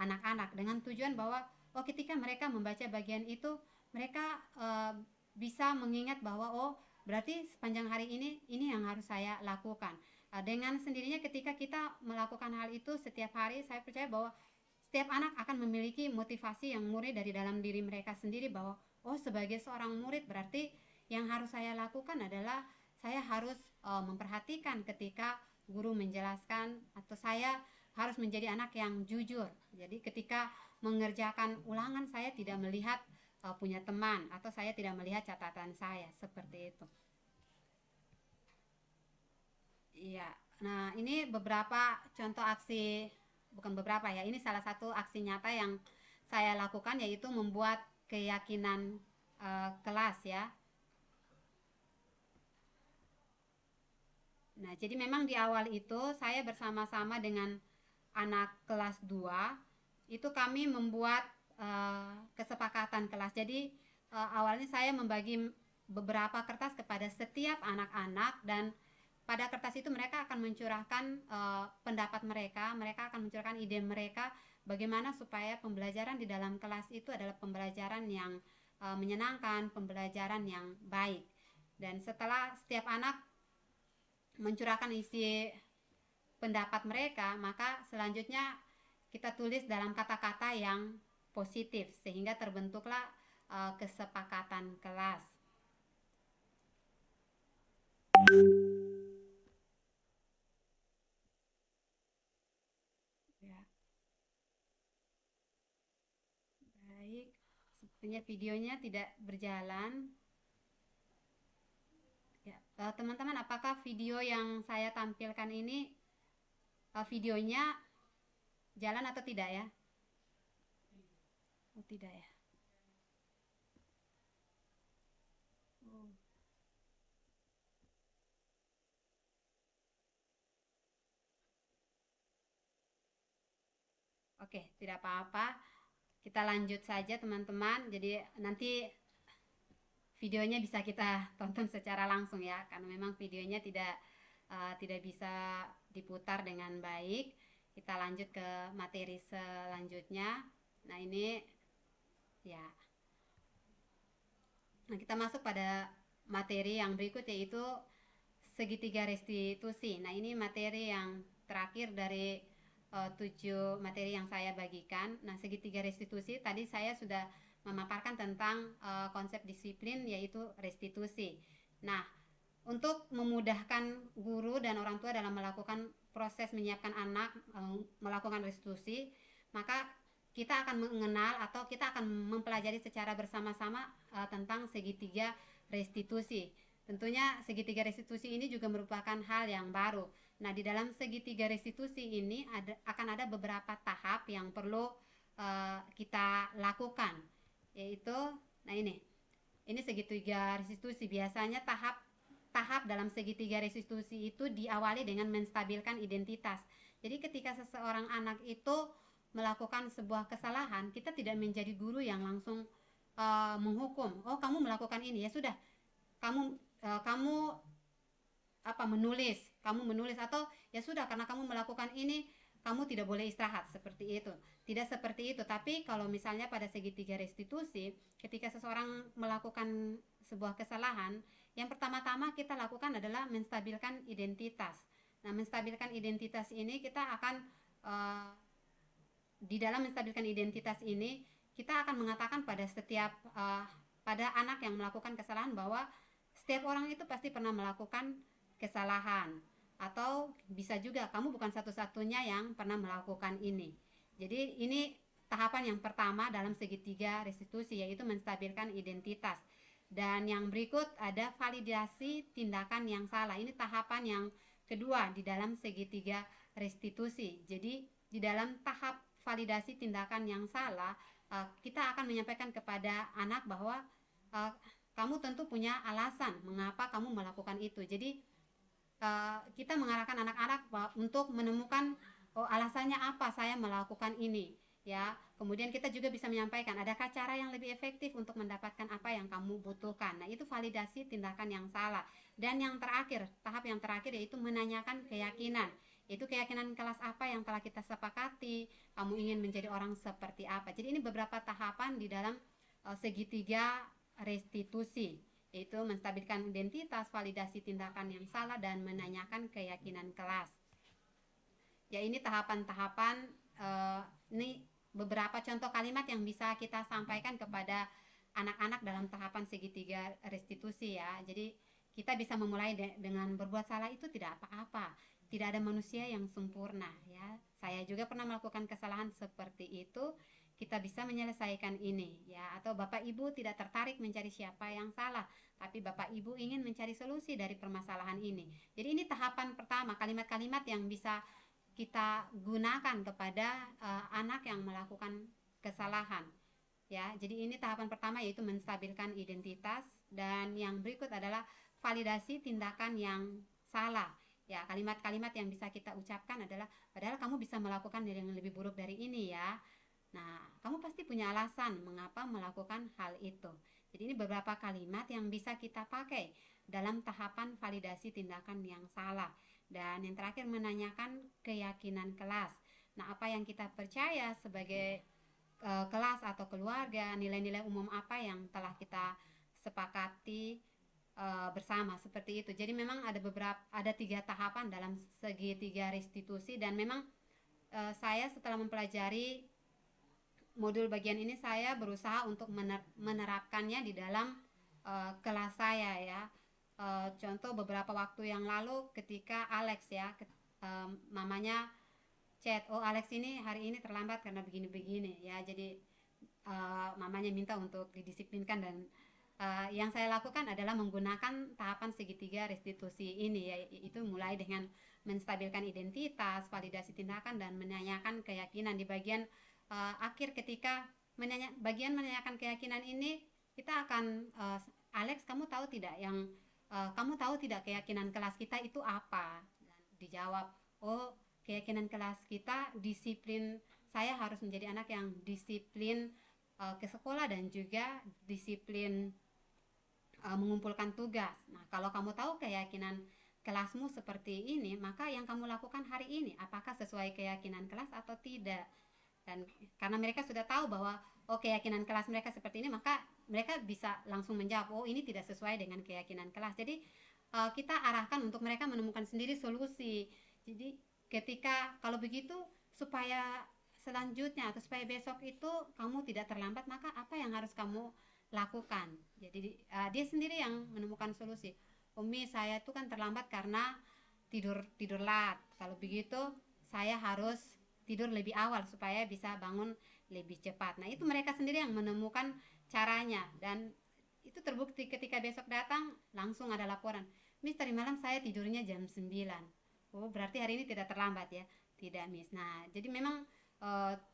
anak-anak, dengan tujuan bahwa ketika mereka membaca bagian itu, mereka bisa mengingat bahwa berarti sepanjang hari ini yang harus saya lakukan. Dengan sendirinya ketika kita melakukan hal itu setiap hari, saya percaya bahwa setiap anak akan memiliki motivasi yang murni dari dalam diri mereka sendiri, bahwa sebagai seorang murid berarti yang harus saya lakukan adalah saya harus memperhatikan ketika guru menjelaskan, atau saya harus menjadi anak yang jujur. Jadi ketika mengerjakan ulangan saya tidak melihat punya teman, atau saya tidak melihat catatan saya, seperti itu. Iya. Nah, ini beberapa contoh aksi, bukan beberapa ya, ini salah satu aksi nyata yang saya lakukan, yaitu membuat keyakinan kelas ya. Nah, jadi memang di awal itu saya bersama-sama dengan anak kelas 2 itu kami membuat kesepakatan kelas. Jadi awalnya saya membagi beberapa kertas kepada setiap anak-anak, dan pada kertas itu mereka akan mencurahkan pendapat mereka akan mencurahkan ide mereka bagaimana supaya pembelajaran di dalam kelas itu adalah pembelajaran yang menyenangkan, pembelajaran yang baik. Dan setelah setiap anak mencurahkan isi pendapat mereka, maka selanjutnya kita tulis dalam kata-kata yang positif sehingga terbentuklah kesepakatan kelas. Ya. Baik, sepertinya videonya tidak berjalan. Ya, teman-teman, apakah video yang saya tampilkan ini videonya jalan atau tidak ya? Oh, tidak ya. Oh. Oke, tidak apa-apa. Kita lanjut saja teman-teman. Jadi nanti videonya bisa kita tonton secara langsung ya, karena memang videonya tidak bisa diputar dengan baik. Kita lanjut ke materi selanjutnya. Nah, ini ya. Nah, kita masuk pada materi yang berikut, yaitu segitiga restitusi. Nah, ini materi yang terakhir dari 7 materi yang saya bagikan. Nah, segitiga restitusi tadi saya sudah memaparkan tentang konsep disiplin, yaitu restitusi. Nah, untuk memudahkan guru dan orang tua dalam melakukan proses menyiapkan anak melakukan restitusi, maka kita akan mengenal atau kita akan mempelajari secara bersama-sama tentang segitiga restitusi. Tentunya segitiga restitusi ini juga merupakan hal yang baru. Nah, di dalam segitiga restitusi ini akan ada beberapa tahap yang perlu kita lakukan, yaitu nah ini segitiga restitusi. Biasanya tahap dalam segitiga restitusi itu diawali dengan menstabilkan identitas. Jadi ketika seseorang anak itu melakukan sebuah kesalahan, kita tidak menjadi guru yang langsung menghukum. Oh, kamu melakukan ini, ya sudah, kamu menulis, atau ya sudah, karena kamu melakukan ini kamu tidak boleh istirahat, seperti itu. Tidak seperti itu. Tapi kalau misalnya pada segitiga restitusi, ketika seseorang melakukan sebuah kesalahan, yang pertama-tama kita lakukan adalah menstabilkan identitas. Nah, menstabilkan identitas ini kita akan di dalam menstabilkan identitas ini kita akan mengatakan pada setiap pada anak yang melakukan kesalahan bahwa setiap orang itu pasti pernah melakukan kesalahan, atau bisa juga kamu bukan satu-satunya yang pernah melakukan ini. Jadi ini tahapan yang pertama dalam segitiga restitusi, yaitu menstabilkan identitas. Dan yang berikut ada validasi tindakan yang salah. Ini tahapan yang kedua di dalam segitiga restitusi. Jadi di dalam tahap validasi tindakan yang salah, kita akan menyampaikan kepada anak bahwa kamu tentu punya alasan mengapa kamu melakukan itu. Jadi kita mengarahkan anak-anak untuk menemukan alasannya apa saya melakukan ini, ya. Kemudian kita juga bisa menyampaikan adakah cara yang lebih efektif untuk mendapatkan apa yang kamu butuhkan. Nah, itu validasi tindakan yang salah. Dan yang terakhir, tahap yang terakhir, yaitu menanyakan keyakinan. Itu keyakinan kelas apa yang telah kita sepakati, kamu ingin menjadi orang seperti apa. Jadi ini beberapa tahapan di dalam segitiga restitusi, yaitu menstabilkan identitas, validasi tindakan yang salah, dan menanyakan keyakinan kelas. Ya, ini tahapan-tahapan. Ini beberapa contoh kalimat yang bisa kita sampaikan kepada anak-anak dalam tahapan segitiga restitusi ya. Jadi kita bisa memulai dengan berbuat salah itu tidak apa-apa. Tidak ada manusia yang sempurna ya. Saya juga pernah melakukan kesalahan seperti itu. Kita bisa menyelesaikan ini ya. Atau Bapak Ibu tidak tertarik mencari siapa yang salah, tapi Bapak Ibu ingin mencari solusi dari permasalahan ini. Jadi ini tahapan pertama, kalimat-kalimat yang bisa kita gunakan kepada anak yang melakukan kesalahan ya. Jadi ini tahapan pertama, yaitu menstabilkan identitas, dan yang berikut adalah validasi tindakan yang salah ya. Kalimat-kalimat yang bisa kita ucapkan adalah, padahal kamu bisa melakukan yang lebih buruk dari ini ya. Nah, kamu pasti punya alasan mengapa melakukan hal itu. Jadi ini beberapa kalimat yang bisa kita pakai dalam tahapan validasi tindakan yang salah. Dan yang terakhir, menanyakan keyakinan kelas. Nah, apa yang kita percaya sebagai kelas atau keluarga, nilai-nilai umum apa yang telah kita sepakati bersama, seperti itu. Jadi memang ada 3 tahapan dalam segitiga restitusi, dan memang saya setelah mempelajari modul bagian ini, saya berusaha untuk menerapkannya di dalam kelas saya ya. Contoh beberapa waktu yang lalu ketika Alex ya, mamanya chat, oh Alex ini hari ini terlambat karena begini-begini ya. Jadi mamanya minta untuk didisiplinkan, dan yang saya lakukan adalah menggunakan tahapan segitiga restitusi ini ya, itu mulai dengan menstabilkan identitas, validasi tindakan, dan menanyakan keyakinan. Di bagian akhir, ketika bagian menanyakan keyakinan ini, kita akan Alex, kamu tahu tidak keyakinan kelas kita itu apa? Dan dijawab, oh keyakinan kelas kita disiplin, saya harus menjadi anak yang disiplin ke sekolah dan juga disiplin mengumpulkan tugas. Nah, kalau kamu tahu keyakinan kelasmu seperti ini, maka yang kamu lakukan hari ini apakah sesuai keyakinan kelas atau tidak? Dan karena mereka sudah tahu bahwa oh keyakinan kelas mereka seperti ini, maka mereka bisa langsung menjawab, oh ini tidak sesuai dengan keyakinan kelas. Jadi kita arahkan untuk mereka menemukan sendiri solusi. Jadi ketika kalau begitu, supaya selanjutnya atau supaya besok itu kamu tidak terlambat, maka apa yang harus kamu lakukan? Jadi dia sendiri yang menemukan solusi. Umi, saya tuh kan terlambat karena tidur lat. Kalau begitu saya harus tidur lebih awal supaya bisa bangun lebih cepat. Nah, itu mereka sendiri yang menemukan caranya, dan itu terbukti ketika besok datang langsung ada laporan, Miss, tadi malam saya tidurnya jam 9. Oh, berarti hari ini tidak terlambat ya? Tidak, Miss. Nah, jadi memang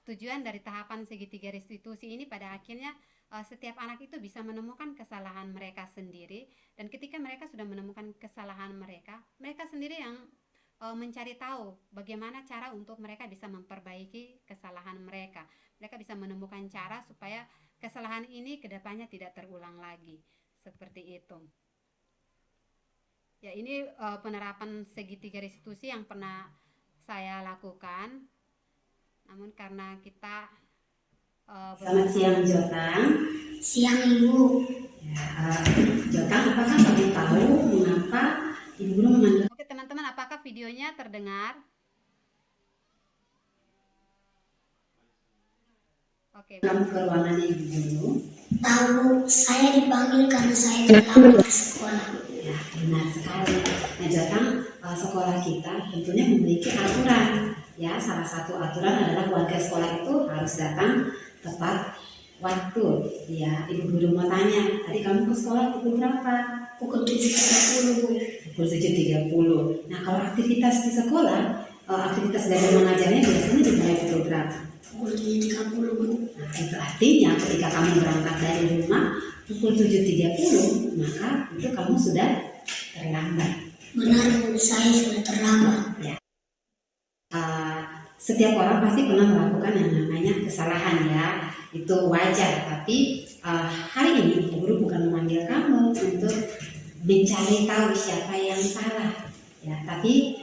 tujuan dari tahapan segitiga restitusi ini pada akhirnya setiap anak itu bisa menemukan kesalahan mereka sendiri, dan ketika mereka sudah menemukan kesalahan mereka, mereka sendiri yang mencari tahu bagaimana cara untuk mereka bisa memperbaiki kesalahan mereka. Mereka bisa menemukan cara supaya kesalahan ini kedepannya tidak terulang lagi. Seperti itu. Ya, ini penerapan segitiga restitusi yang pernah saya lakukan. Namun karena kita Selamat siang Jotang. Siang Ibu. Ya, Jotang, apakah kamu tahu mengapa Ibu Guru memanggil? Oke teman-teman, apakah videonya terdengar? Oke. Kamu ke ruangannya Ibu Guru? Tahu Bu, saya dipanggil karena saya terlambat ke sekolah. Ya, benar sekali. Nah Jotang, sekolah kita tentunya memiliki aturan. Ya, salah satu aturan adalah warga sekolah itu harus datang tepat waktu. Ya, Ibu Guru mau tanya, tadi kamu ke sekolah pukul berapa? Pukul 7.30 Bu. Pukul 7.30. Nah, kalau aktivitas di sekolah, aktivitas belajar mengajarnya biasanya dimulai pukul berapa? Pukul 7.30 Bu. Nah, itu artinya ketika kamu berangkat dari rumah pukul 7.30, maka itu kamu sudah terlambat. Benar Bu, saya sudah terlambat. Ya. Setiap orang pasti pernah melakukan yang namanya kesalahan ya, itu wajar. Tapi hari ini Ibu Guru bukan memanggil kamu untuk mencari tahu siapa yang salah ya, tapi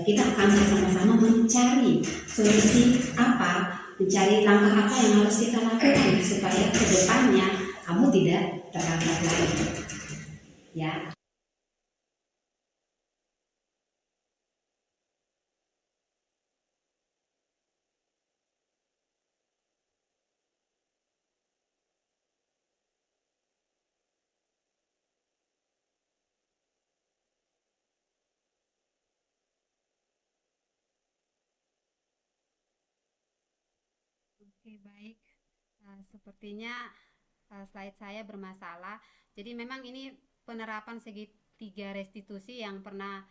kita akan bersama-sama mencari solusi apa, mencari langkah apa yang harus kita lakukan supaya ke depannya kamu tidak terlambat lagi ya. Oke, baik. Sepertinya slide saya bermasalah. Jadi memang ini penerapan segitiga restitusi yang pernah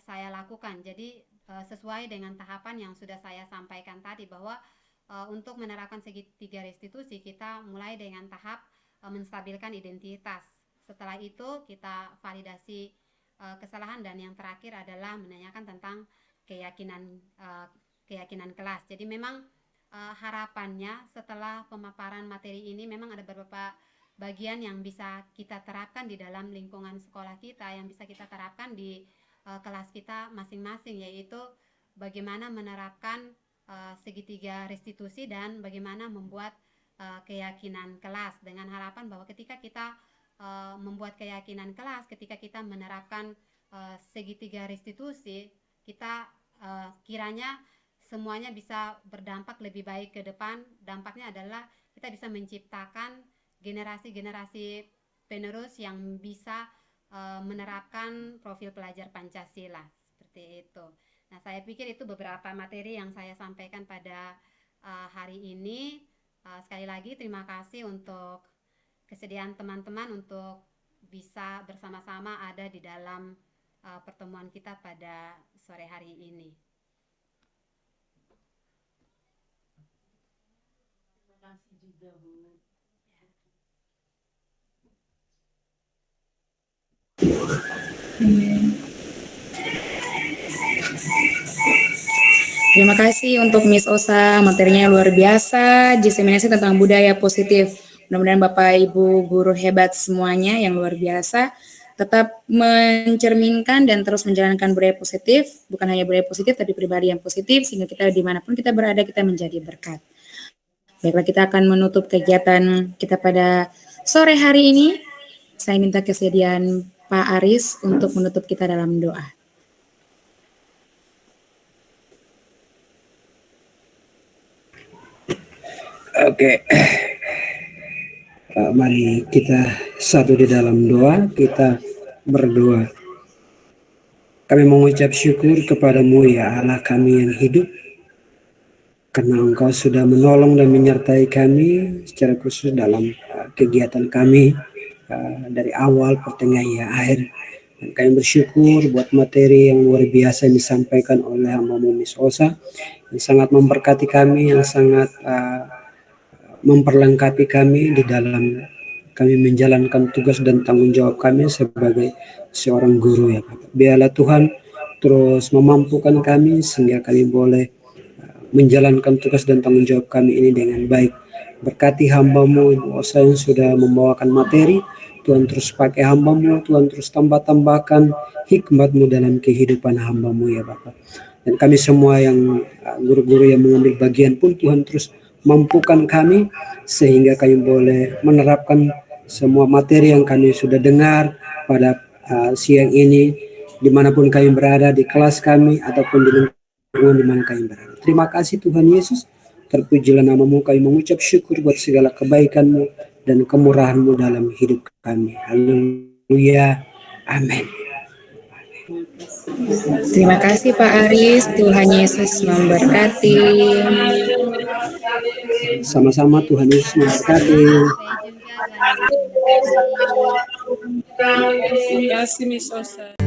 saya lakukan. Jadi sesuai dengan tahapan yang sudah saya sampaikan tadi, bahwa untuk menerapkan segitiga restitusi kita mulai dengan tahap menstabilkan identitas. Setelah itu kita validasi kesalahan, dan yang terakhir adalah menanyakan tentang keyakinan kelas. Jadi memang harapannya setelah pemaparan materi ini memang ada beberapa bagian yang bisa kita terapkan di dalam lingkungan sekolah kita, yang bisa kita terapkan di kelas kita masing-masing, yaitu bagaimana menerapkan segitiga restitusi dan bagaimana membuat keyakinan kelas, dengan harapan bahwa ketika kita membuat keyakinan kelas, ketika kita menerapkan segitiga restitusi, kita kiranya semuanya bisa berdampak lebih baik ke depan. Dampaknya adalah kita bisa menciptakan generasi-generasi penerus yang bisa menerapkan profil pelajar Pancasila, seperti itu. Nah, saya pikir itu beberapa materi yang saya sampaikan pada hari ini. Sekali lagi terima kasih untuk kesediaan teman-teman untuk bisa bersama-sama ada di dalam pertemuan kita pada sore hari ini. Terima kasih untuk Miss Osa, materinya luar biasa, diseminasi tentang budaya positif. Mudah-mudahan Bapak Ibu guru hebat semuanya yang luar biasa tetap mencerminkan dan terus menjalankan budaya positif, bukan hanya budaya positif tapi pribadi yang positif, sehingga kita dimanapun kita berada kita menjadi berkat. Baiklah, kita akan menutup kegiatan kita pada sore hari ini. Saya minta kesediaan Pak Aris untuk menutup kita dalam doa. Oke, mari kita satu di dalam doa, kita berdoa. Kami mengucap syukur kepadamu ya Allah kami yang hidup, karena Engkau sudah menolong dan menyertai kami secara khusus dalam kegiatan kami dari awal, pertengahan, hingga akhir. Dan kami bersyukur buat materi yang luar biasa yang disampaikan oleh hamba-Mu Miss Osa, yang sangat memberkati kami, yang sangat memperlengkapi kami di dalam kami menjalankan tugas dan tanggung jawab kami sebagai seorang guru ya Bapak. Biarlah Tuhan terus memampukan kami sehingga kami boleh menjalankan tugas dan tanggung jawab kami ini dengan baik. Berkati hamba-Mu Ibu Osa yang sudah membawakan materi, Tuhan terus pakai hamba-Mu, Tuhan terus tambah-tambahkan hikmat-Mu dalam kehidupan hamba-Mu ya Bapak. Dan kami semua yang guru-guru yang mengambil bagian pun Tuhan terus mampukan kami sehingga kami boleh menerapkan semua materi yang kami sudah dengar pada siang ini dimanapun kami berada, di kelas kami ataupun di lingkungan di mana kami berada. Terima kasih Tuhan Yesus, terpujilah nama-Mu, kami mengucap syukur buat segala kebaikan-Mu dan kemurahan-Mu dalam hidup kami. Haleluya, amin. Terima kasih Pak Aris, Tuhan Yesus memberkati. Sama-sama, Tuhan Yesus memberkati. Sampai juga, Tuhan Yesus memberkati. Terima kasih Miss Osa.